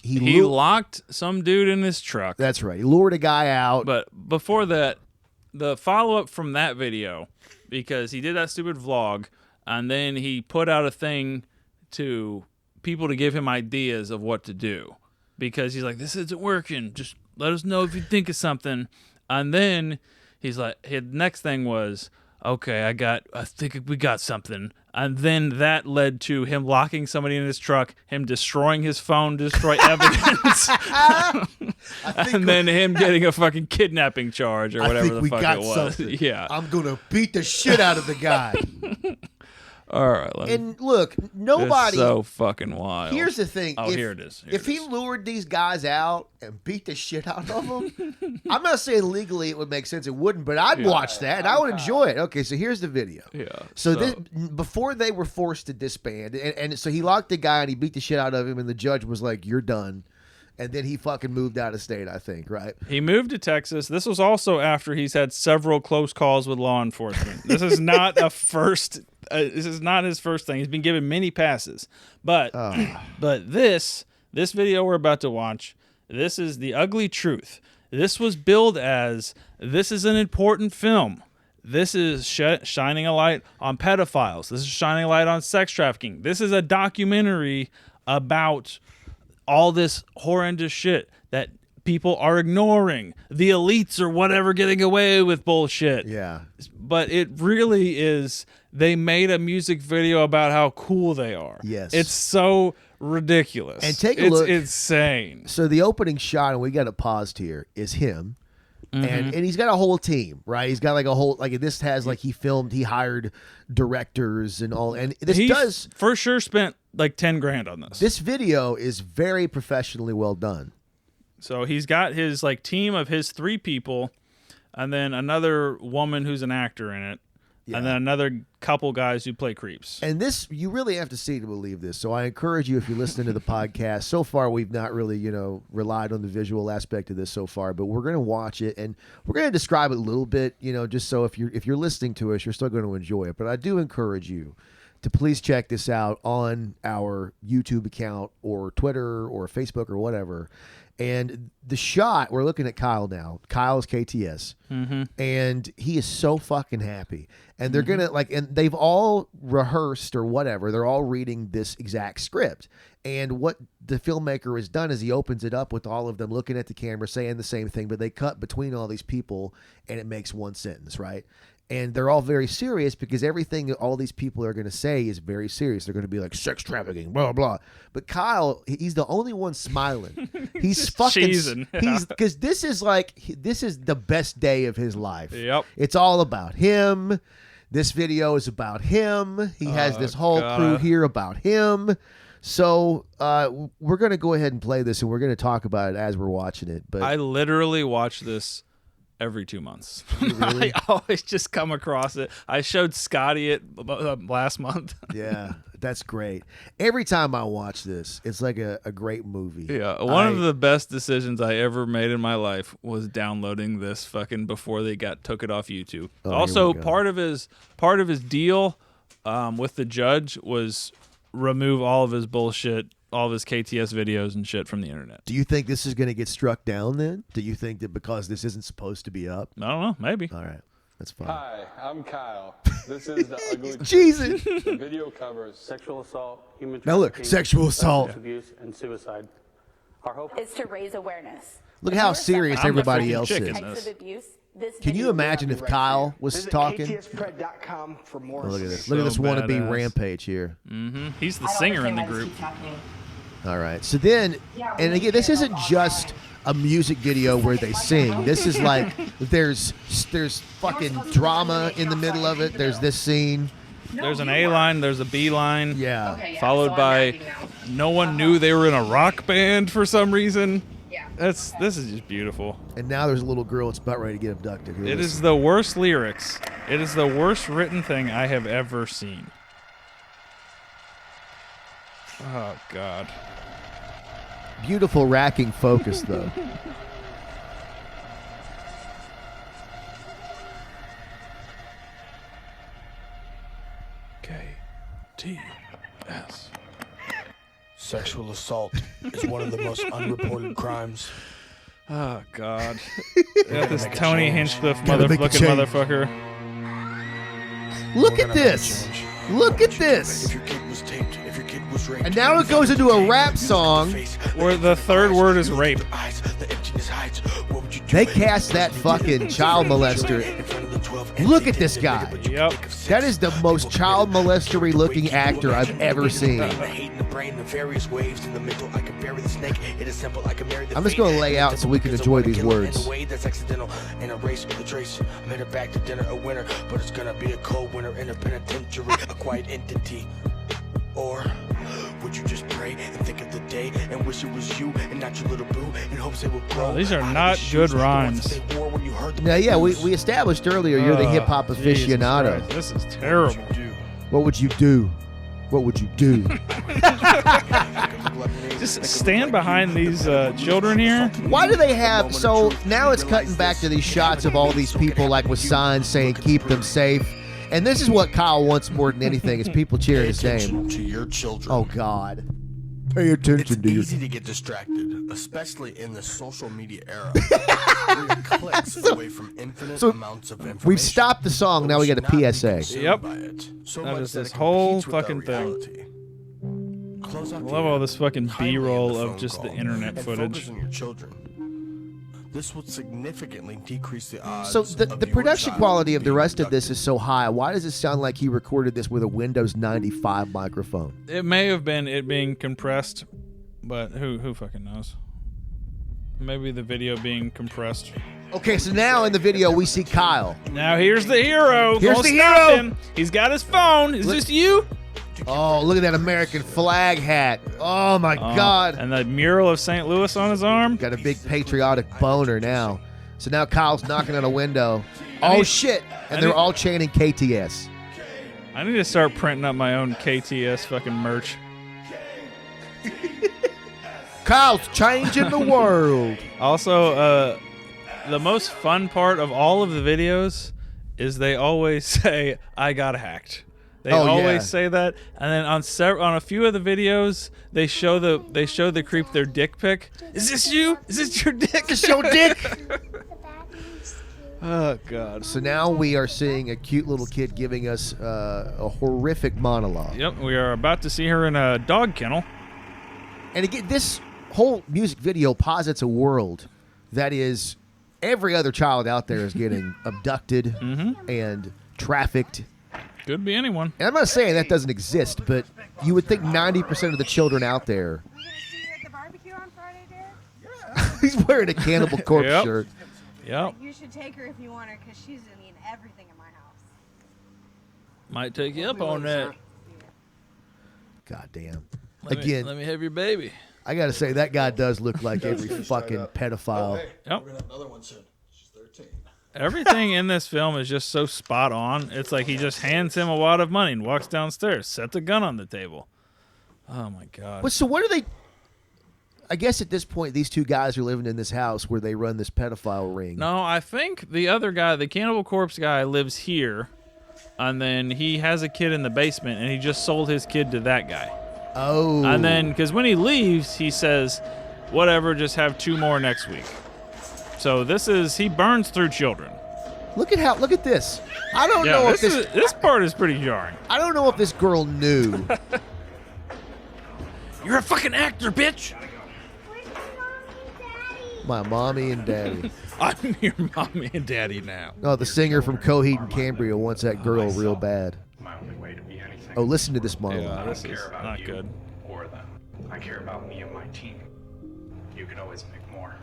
locked some dude in his truck. That's right. He lured a guy out. But before that, the follow-up from that video, because he did that stupid vlog, and then he put out a thing to people to give him ideas of what to do. Because he's like, this isn't working. Just let us know if you think of something. And then he's like, his next thing was, okay, I think we got something. And then that led to him locking somebody in his truck, him destroying his phone, destroy evidence, and then him getting a fucking kidnapping charge or whatever the fuck it was. Something. Yeah, I'm gonna beat the shit out of the guy. All right, and look, nobody. It's so fucking wild. Here's the thing. Oh, here it is. If he lured these guys out and beat the shit out of them, I'm not saying legally it would make sense. It wouldn't, but I'd watch that and I would enjoy it. Okay, so here's the video. Yeah. So this, before they were forced to disband, and so he locked the guy and he beat the shit out of him, and the judge was like, "You're done." And then he fucking moved out of state, I think, right? He moved to Texas. This was also after he's had several close calls with law enforcement. This is not this is not his first thing. He's been given many passes. But this This video we're about to watch, this is the ugly truth. This was billed as, this is an important film. This is shining a light on pedophiles. This is shining a light on sex trafficking. This is a documentary about all this horrendous shit that people are ignoring. The elites or whatever getting away with bullshit. Yeah. But it really is, they made a music video about how cool they are. Yes. It's so ridiculous. And take a look. It's insane. So the opening shot, and we got it paused here, is him. And he's got a whole team, right? He's got like a whole, like this has like he hired directors and all. And this does for sure spent like 10 grand on this. This video is very professionally well done. So he's got his like team of his 3 people, and then another woman who's an actor in it, and then another couple guys who play creeps. And this, you really have to see to believe this. So I encourage you, if you're listening to the podcast, so far we've not really, relied on the visual aspect of this so far, but we're going to watch it and we're going to describe it a little bit, just so if you're listening to us, you're still going to enjoy it. But I do encourage you to please check this out on our YouTube account or Twitter or Facebook or whatever. And the shot, we're looking at Kyle now. Kyle is KTS. And he is so fucking happy. And they're going to, and they've all rehearsed or whatever. They're all reading this exact script. And what the filmmaker has done is he opens it up with all of them looking at the camera, saying the same thing, but they cut between all these people, and it makes one sentence, right? And they're all very serious because everything that all these people are going to say is very serious. They're going to be like, sex trafficking, blah, blah. But Kyle, he's the only one smiling. He's fucking, cheesing. Because this is the best day of his life. Yep. It's all about him. This video is about him. He has this whole crew here about him. So we're going to go ahead and play this, and we're going to talk about it as we're watching it. But I literally watch this every 2 months. Really? I always just come across it. I showed Scotty it last month. Yeah, that's great. Every time I watch this, it's like a great movie. Yeah, one of the best decisions I ever made in my life was downloading this fucking before they took it off YouTube. Oh, also, part of his deal with the judge was remove all of his bullshit, all of his KTS videos and shit from the internet. Do you think this is going to get struck down then? Do you think that because this isn't supposed to be up? I don't know. Maybe. All right. That's fine. Hi, I'm Kyle. This is the ugly. Jesus. The video covers sexual assault, human Now look, trafficking, sexual assault. substance abuse, and suicide. Our hope is to raise awareness. Look how serious I'm the everybody freaking else chicken. is. Types of abuse. This Can you video imagine if Kyle was Visit talking? KTSPred.com for more. Oh, look at this. So Look at this wannabe badass. rampage here. He's the singer in the group. All right. So then, and again, this isn't just a music video where they sing. This is like there's fucking drama in the middle of it. There's this scene. There's an A line, there's a B line. Yeah. Followed by no one knew they were in a rock band for some reason. Yeah. This is just beautiful. And now there's a little girl that's about ready to get abducted. Here, It listen. is the worst lyrics. It is the worst written thing I have ever seen. Oh, God. Beautiful racking focus, though. KTS. Sexual assault is one of the most unreported crimes. Oh, God. Got this make a Tony change. Hinchcliffe Gotta make a looking change. motherfucker. Look We're at gonna make a this. change. Look at this. If your kid was taped, if your kid was raped, And now it goes into a rap song. Where the third word is rape. They cast that fucking child molester. Look at this guy. Yep. That is the most child molestery looking actor I've ever seen. I'm just going to lay out so we can enjoy these words. Or would you just pray and think of the day and wish it was you and not your little boo in hopes it would grow? These are out of not the shoes, good the ones rhymes. that they wore when you heard them. Now, yeah, we established earlier you're the hip hop Jesus aficionado. Christ, this is terrible. What would you do? What would you do? Just stand behind these children here. Why do they have, so now it's cutting back to these shots of all these people like with signs saying keep them safe. And this is what Kyle wants more than anything is people cheering his name. To your children. Oh, God. Pay It's attention to your. easy to get distracted, especially in the social media era. We're clicks away from infinite amounts of information. We've stopped the song. Now we got a PSA. Yep. So That much is that this it whole competes with our fucking thing. reality. Close out I the love all app, this fucking kindly end B-roll the of phone just the call, internet and footage. focus on your children. This would significantly decrease the odds. So of the your production child quality of the being rest of this abducted. is so high. Why does it sound like he recorded this with a Windows 95 microphone? It may have been it being compressed, but who fucking knows? Maybe the video being compressed. Okay, so now in the video we see Kyle. Now here's the hero. Here's Don't the stop hero. him. He's got his phone. Is this you? Oh, look at that American flag hat. Oh my God. And the mural of St. Louis on his arm. Got a big patriotic boner now. So now Kyle's knocking on a window. Oh shit! And they're all chanting KTS. I need to start printing up my own KTS fucking merch. Kyle's changing the world. Also, the most fun part of all of the videos is they always say, "I got hacked." They always yeah. say that, and then on a few of the videos, they show the creep their dick pic. Is this you? Is this your dick? Is your dick? Oh God. So now we are seeing a cute little kid giving us a horrific monologue. Yep, we are about to see her in a dog kennel. And again, this whole music video posits a world that is every other child out there is getting abducted and trafficked. Could be anyone. And I'm not saying that doesn't exist, but you would think 90% of the children out there. We're gonna see you at the barbecue on Friday, Dad? He's wearing a Cannibal Corpse Yep. shirt. Yep. You should take her if you want her, because she's gonna eat everything in my house. Might take you up on that. God damn. Let me have your baby. I got to say, that guy does look like every fucking pedophile. Yep. We're gonna have another one soon. She's 13. Everything in this film is just so spot on. It's like he just hands him a wad of money and walks downstairs, sets a gun on the table. Oh my God. But so what are they? I guess at this point, these two guys are living in this house where they run this pedophile ring. No, I think the other guy, the Cannibal Corpse guy, lives here, and then he has a kid in the basement, and he just sold his kid to that guy. Oh. And then, because when he leaves, he says, whatever, just have 2 more next week. So he burns through children. Look at this. I don't know if this part is pretty jarring. I don't know if this girl knew. You're a fucking actor, bitch. My mommy and daddy. I'm your mommy and daddy now. Oh, the singer from Coheed and Cambria wants that girl real bad. My only way to be anything. Oh, listen to this Yeah, monologue. this is not you good. or them. I care about me and my team. You can always make more.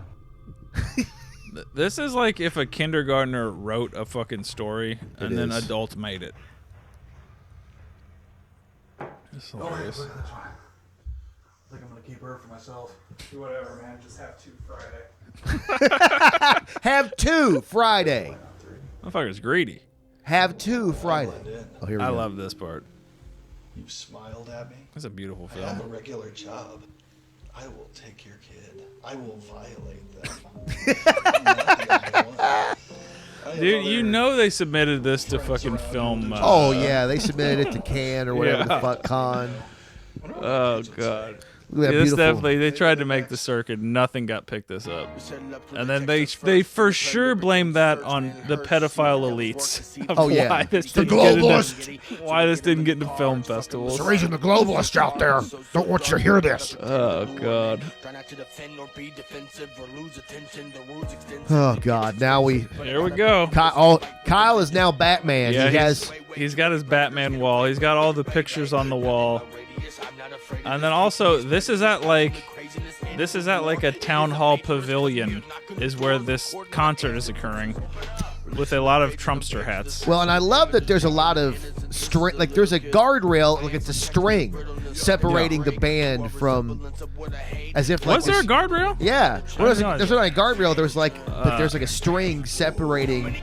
This is like if a kindergartner wrote a fucking story and then is. adult made it. It's hilarious. That's fine. I think I'm gonna keep her for myself. Do whatever, man. Just have 2 Friday. Have 2 Friday. Motherfucker's greedy. Have 2 Friday. Oh, here we I go. love this part. You've smiled at me. It's a beautiful I have a film. regular job. I will take your kid. I will violate them. Dude, you know they submitted this to fucking film. Oh yeah, they submitted it to Cannes or whatever the Yeah. fuck con. Oh, God. Look at that This beautiful. definitely, they tried to make the circuit. Nothing got picked this up. And then they for sure blamed that on the pedophile elites. Of Oh, yeah. why this The didn't get globalists. why this didn't get into film festivals. the reason the globalists out there don't want you to hear this. Oh, God. Oh God, now we. Here we go. Kyle is now Batman. Yeah, he has. he's got his Batman wall. He's got all the pictures on the wall. And then also, this is at like a town hall pavilion is where this concert is occurring with a lot of Trumpster hats. Well, and I love that there's a lot of string. Like there's a guardrail, like it's a string separating the band from, as if like Was there a guardrail? Yeah, well, know. there's not a guardrail. There's like, but there's like a string separating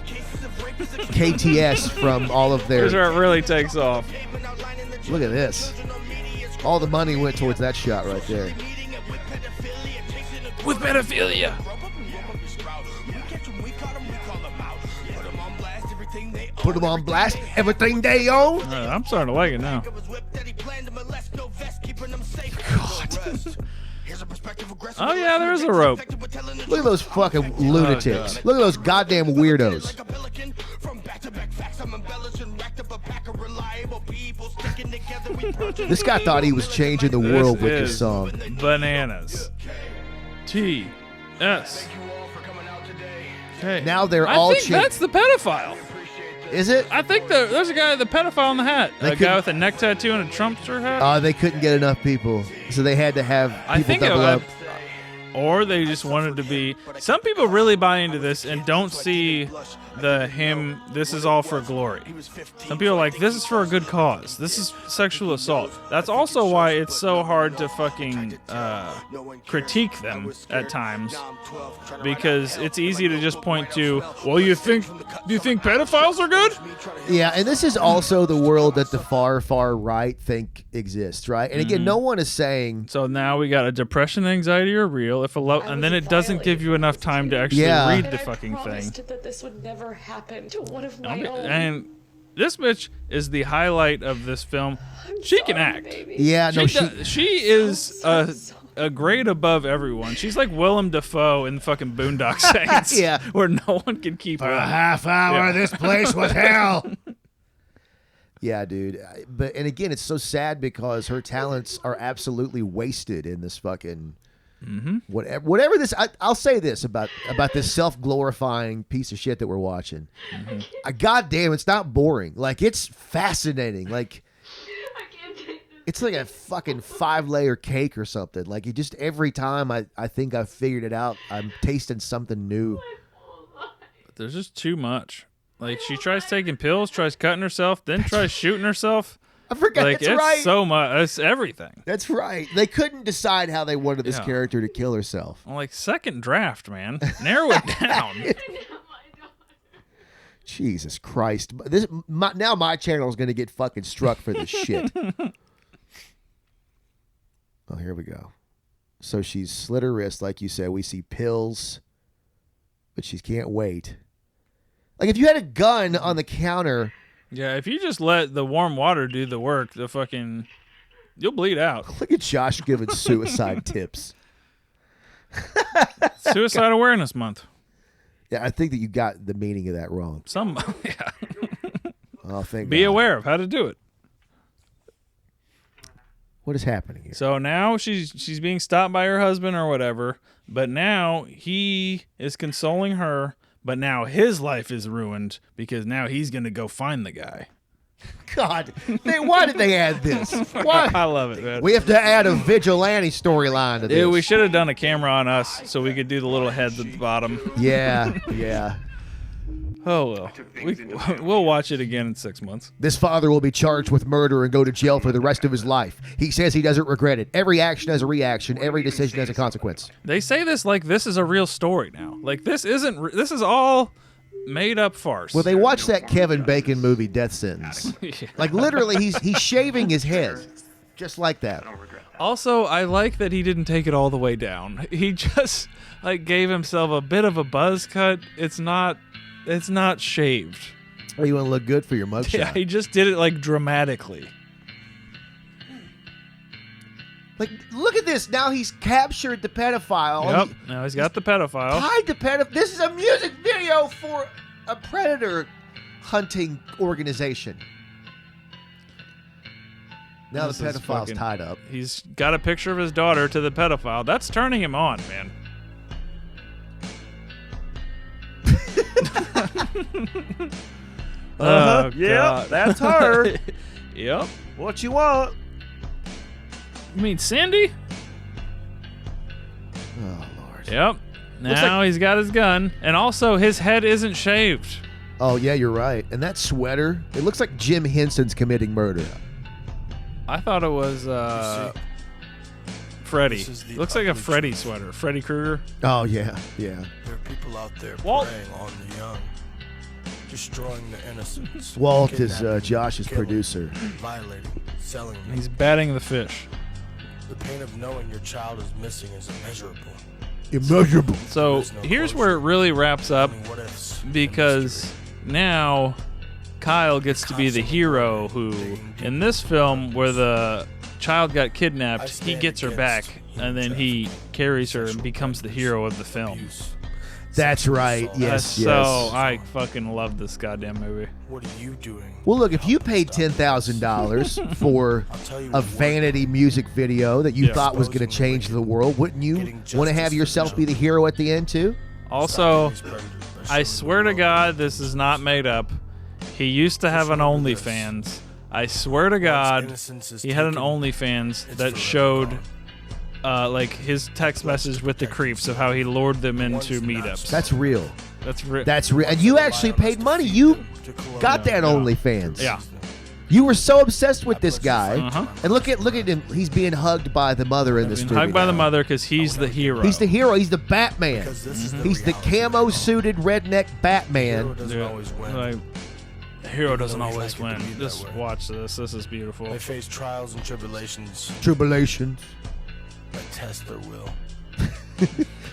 KTS from all of their. Here's where it really takes off. Look at this. All the money went towards that shot right there. With pedophilia. Put them on blast. Everything they own. I'm starting to like it now. Oh yeah, there's a rope. Look at those fucking lunatics. God. Look at those goddamn weirdos. This guy thought he was changing the world with this song. Bananas. T.S. Okay. Now they're I all think that's the pedophile. Is it? I think there's a guy, the pedophile in the hat. They A guy with a neck tattoo and a Trumpster hat. They couldn't get enough people, so they had to have people I think double up. or they just wanted to be. Some people really buy into this and don't see this is all for glory. Some people are like, this is for a good cause. This is sexual assault. That's also why it's so hard to fucking critique them at times, because it's easy to just point to, well, do you think pedophiles are good? Yeah, and this is also the world that the far right think exists, right? And again, no one is saying. So now we got a depression, anxiety are real. And then it doesn't give you enough time to actually read the fucking thing. That this would never happen to one of my own. And this bitch is the highlight of this film. She can act. Baby. Yeah, no, She is a grade above everyone. She's like Willem Dafoe in fucking Boondock Saints. Yeah. Where no one can keep For up. a half hour, this place was hell. Yeah, dude. And again, it's so sad because her talents are absolutely wasted in this fucking whatever this. I'll say this about this self-glorifying piece of shit that we're watching. God damn, it's not boring. Like, it's fascinating. Like, it's like a fucking 5-layer cake or something. Like, you just every time I think I've figured it out, I'm tasting something new. There's just too much. Like, she tries taking pills, tries cutting herself, then tries shooting herself. I forgot. Like, that's it's right. so much. It's everything. That's right. They couldn't decide how they wanted this character to kill herself. I'm like, second draft, man. Narrow it down. Jesus Christ. Now my channel is going to get fucking struck for this shit. Oh, here we go. So she's slit her wrist, like you said. We see pills, but she can't wait. Like, if you had a gun on the counter... Yeah, if you just let the warm water do the work, you'll bleed out. Look at Josh giving suicide tips. Suicide Awareness Month. Yeah, I think that you got the meaning of that wrong. Yeah. Oh, thank Be God. aware of how to do it. What is happening here? So now she's being stopped by her husband or whatever, but now he is consoling her. But now his life is ruined because now he's going to go find the guy. God, why did they add this? Why? I love it, man. We have to add a vigilante storyline to this. Dude, we should have done a camera on us so we could do the little heads at the bottom. Yeah. Oh, well. We'll watch it again in 6 months. This father will be charged with murder and go to jail for the rest of his life. He says he doesn't regret it. Every action has a reaction. Every decision has a consequence. They say this like this is a real story now. Like, this is all made up farce. Well, they watched that Kevin Bacon movie, Death Sentence. Yeah. Like, literally, he's shaving his head. Just like that. Also, I like that he didn't take it all the way down. He just, like, gave himself a bit of a buzz cut. It's not shaved. Or you want to look good for your mugshot. Yeah, he just did it, like, dramatically. Like, look at this. Now he's captured the pedophile. Yep. Now he's got the pedophile. Tied the pedophile. This is a music video for a predator hunting organization. Now This the is pedophile's fucking- tied up. He's got a picture of his daughter to the pedophile. That's turning him on, man. Oh, Yeah, God. that's her. Yep. What you want? You mean Cindy? Oh, Lord. Yep. Now he's got his gun. And also, his head isn't shaved. Oh, yeah, you're right. And that sweater, it looks like Jim Henson's committing murder. I thought it was Freddy. This is the Looks like a ugly Freddy truth. sweater. Freddy Krueger. Oh, yeah. There are people out there Walt. preying on the young, destroying the innocents. Walt is kidnapping, Josh's killing, producer. Violating, selling them. He's batting the fish. The pain of knowing your child is missing is immeasurable. Immeasurable. So There's no here's closure. where it really wraps up, Only what ifs and because now Kyle gets to be the hero who, in this film, where the child got kidnapped, he gets her back, and then he carries her and becomes the hero of the film. That's right. Yes, yes. So I fucking love this goddamn movie. What are you doing? Well, look, if you paid $10,000 for a vanity music video that you thought was going to change the world, wouldn't you want to have yourself be the hero at the end too? Also, I swear to God, this is not made up. He used to have an OnlyFans. I swear to God, he had an OnlyFans that showed like his text message with the creeps of how he lured them into meetups. That's real. That's real. That's real. And you actually paid money. You got that OnlyFans. Yeah. You were so obsessed with this guy. And look at him. He's being hugged by the mother in this movie. Hugged by the mother because he's the hero. He's the hero. He's the Batman. He's the camo-suited redneck Batman. Hero doesn't always win. Just watch this. This is beautiful. They face trials and tribulations that test their will.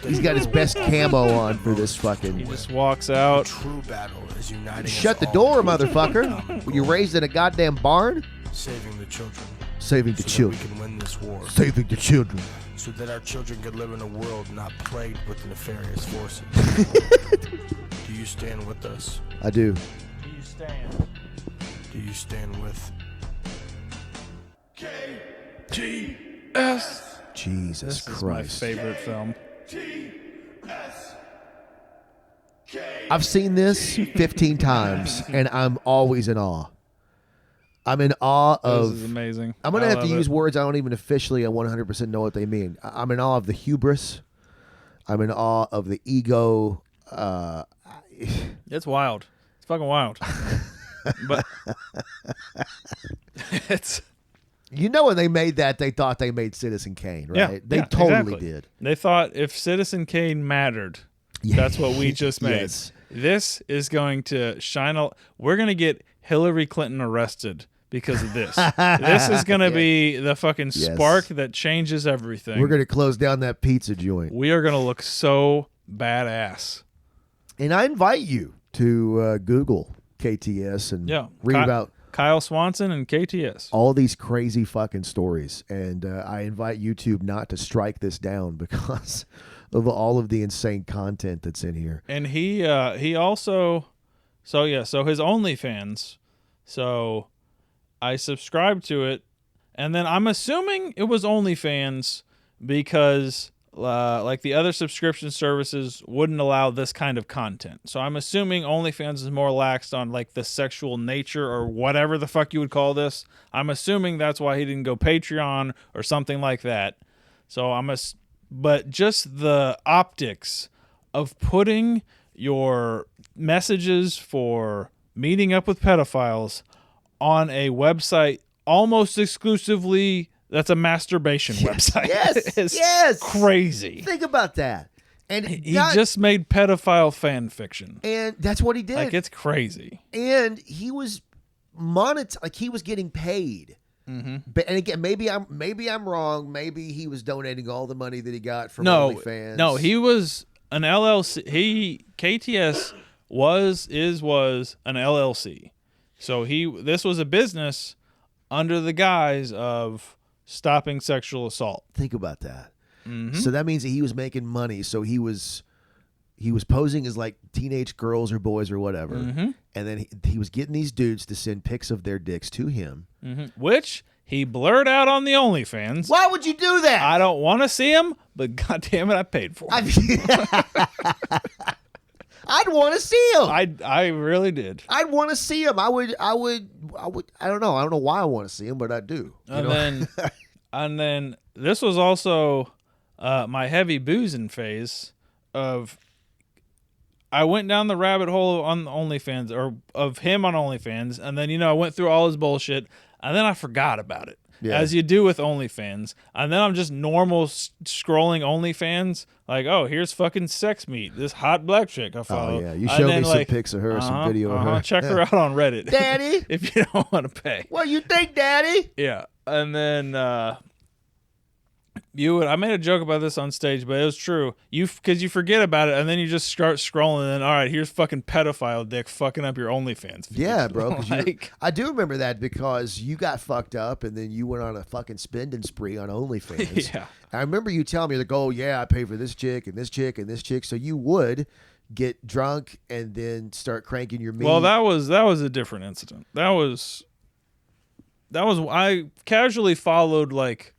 He's got his best camo on for this fucking. He just walks out. True battle is uniting. Shut the door, motherfucker. Were you raised in a goddamn barn? Saving the children. Saving the so children. That we can win this war. Saving the children. So that our children could live in a world not plagued with nefarious forces. Do you stand with us? I do. Do you stand? Do you stand with KTS? Jesus This Christ. is my favorite film. I've seen this 15 times, and I'm always in awe. I'm in awe of. This is amazing. I'm going to have to use words I don't even officially 100% know what they mean. I'm in awe of the hubris. I'm in awe of the ego. It's wild. It's fucking wild. But it's. You know, when they made that, they thought they made Citizen Kane, right? Yeah, they totally exactly. did. They thought if Citizen Kane mattered, that's what we just made. Yes. This is going to shine a. We're going to get Hillary Clinton arrested because of this. This is going to be the fucking spark that changes everything. We're going to close down that pizza joint. We are going to look so badass. And I invite you to Google KTS and read about Kyle Swanson and KTS. all these crazy fucking stories. And I invite YouTube not to strike this down because of all of the insane content that's in here. And he also, so his OnlyFans. So I subscribed to it, and then I'm assuming it was OnlyFans because like the other subscription services wouldn't allow this kind of content. So I'm assuming OnlyFans is more laxed on like the sexual nature or whatever the fuck you would call this. I'm assuming that's why he didn't go Patreon or something like that. So but just the optics of putting your messages for meeting up with pedophiles on a website almost exclusively that's a masturbation website. Yes. Crazy. Think about that. And He just made pedophile fan fiction. And that's what he did. Like, it's crazy. And he was he was getting paid. But and again, maybe I'm wrong. Maybe he was donating all the money that he got from OnlyFans. No, he was an LLC. KTS was an LLC. So this was a business under the guise of stopping sexual assault. Think about that. So that means that he was making money. So he was posing as like teenage girls or boys or whatever, and then he was getting these dudes to send pics of their dicks to him, which he blurred out on the OnlyFans. Why would you do that? I don't want to see him, but goddamn it, I paid for him. I'd want to see him. I really did. I'd want to see him. I would. I don't know. I don't know why I want to see him, but I do. And then this was also my heavy boozing phase of. I went down the rabbit hole on OnlyFans or of him on OnlyFans, and then I went through all his bullshit, and then I forgot about it. Yeah. As you do with OnlyFans. And then I'm just normal scrolling OnlyFans. Like, oh, here's fucking sex meat. This hot black chick I follow. Oh, yeah. You showed me some pics of her, some video of her. Check her out on Reddit. Daddy. If you don't want to pay. What you think, Daddy? Yeah. And then I made a joke about this on stage, but it was true. Because you forget about it, and then you just start scrolling, and then, all right, here's fucking pedophile dick fucking up your OnlyFans feed. Yeah, bro. 'Cause Like, I do remember that because you got fucked up, and then you went on a fucking spending spree on OnlyFans. Yeah. I remember you telling me, like, oh, yeah, I pay for this chick and this chick and this chick. So you would get drunk and then start cranking your meat. well, that was a different incident. That was I casually followed like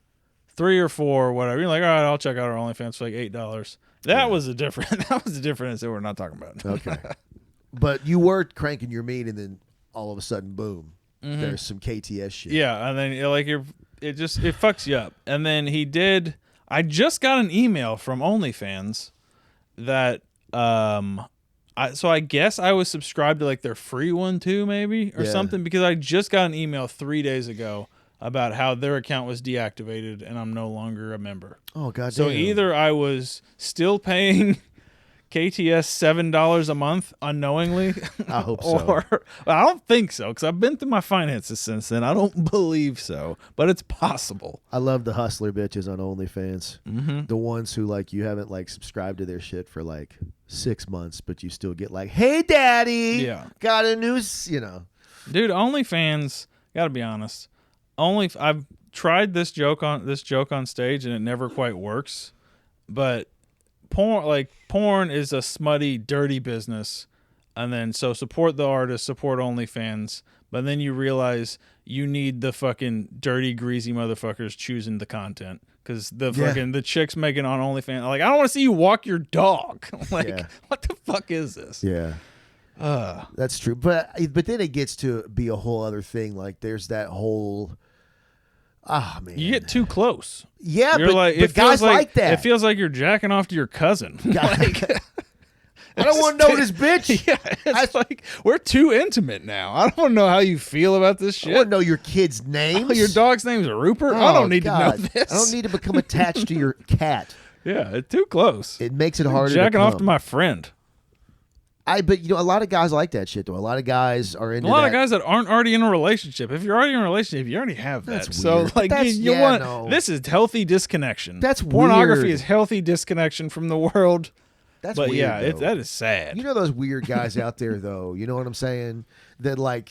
3 or 4 or whatever. You're like, all right, I'll check out our OnlyFans for like $8. That was a different incident we're not talking about. Okay. But you were cranking your meat, and then all of a sudden, boom, there's some KTS shit. Yeah, and then it fucks you up. And then I just got an email from OnlyFans that so I guess I was subscribed to like their free one too, maybe, or something, because I just got an email 3 days ago about how their account was deactivated and I'm no longer a member. Oh, goddamn. So either I was still paying KTS $7 a month unknowingly. I hope so. Or I don't think so, because I've been through my finances since then. I don't believe so, but it's possible. I love the hustler bitches on OnlyFans. Mm-hmm. The ones who, like, you haven't, like, subscribed to their shit for, like, 6 months, but you still get, like, hey, daddy. Yeah. Got a new, Dude, OnlyFans, gotta be honest. I've tried this joke on stage and it never quite works. But porn is a smutty, dirty business. And then so support the artist, support OnlyFans, but then you realize you need the fucking dirty, greasy motherfuckers choosing the content. Because the chicks making on OnlyFans, like, I don't want to see you walk your dog. Like, what the fuck is this? Yeah. That's true. But then it gets to be a whole other thing. Like, there's that whole, man. You get too close. Yeah, You're but it guys feels like that. It feels like you're jacking off to your cousin. Like, I don't want to know this bitch. Yeah, it's like we're too intimate now. I don't know how you feel about this shit. I want to know your kid's names. Oh, your dog's name's Rupert? I don't need to know this. I don't need to become attached to your cat. Yeah, it's too close. It makes it harder jacking to off to my friend. But a lot of guys like that shit, though. A lot of guys are into a lot of guys that aren't already in a relationship. If you're already in a relationship, you already have that. That's So, weird. like, That's- you yeah, want no. this is healthy disconnection. That's pornography weird. is healthy disconnection from the world. That's but weird, yeah, though. that is sad. You know those weird guys out there, though. You know what I'm saying? That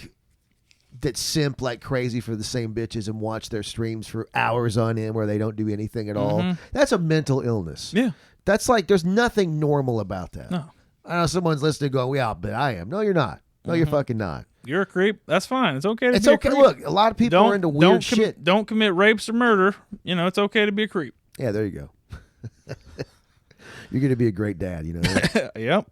simp like crazy for the same bitches and watch their streams for hours on end where they don't do anything at all. That's a mental illness. Yeah. That's like, there's nothing normal about that. No. I know someone's listening going, yeah, but I am. No, you're not. No, you're fucking not. You're a creep. That's fine. It's okay to It's be okay. a creep. Look, a lot of people are into weird shit. Don't commit rapes or murder. You know, it's okay to be a creep. Yeah, there you go. You're going to be a great dad, you know. Yep.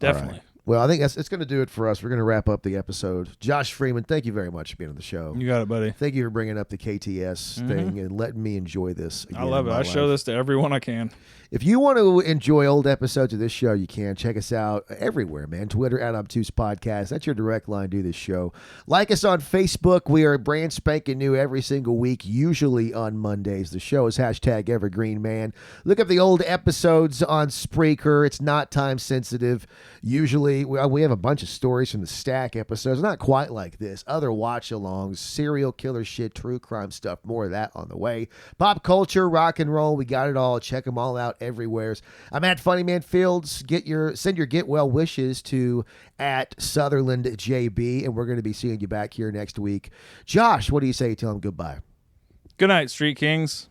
Definitely. Right. Well, I think it's going to do it for us. We're going to wrap up the episode. Josh Freeman, thank you very much for being on the show. You got it, buddy. Thank you for bringing up the KTS thing and letting me enjoy this again. I love it. I show this to everyone I can. If you want to enjoy old episodes of this show, you can. Check us out everywhere, man. Twitter @Obtuse Podcast. That's your direct line to this show. Like us on Facebook. We are brand spanking new every single week, usually on Mondays. The show is #EvergreenMan. Look up the old episodes on Spreaker. It's not time sensitive. Usually, we have a bunch of stories from the Stack episodes. Not quite like this. Other watch-alongs, serial killer shit, true crime stuff. More of that on the way. Pop culture, rock and roll. We got it all. Check them all out everywhere. I'm at Funnyman Fields. Send your get well wishes to @SutherlandJB, and we're going to be seeing you back here next week. Josh, what do you say? Tell them goodbye. Good night, Street Kings.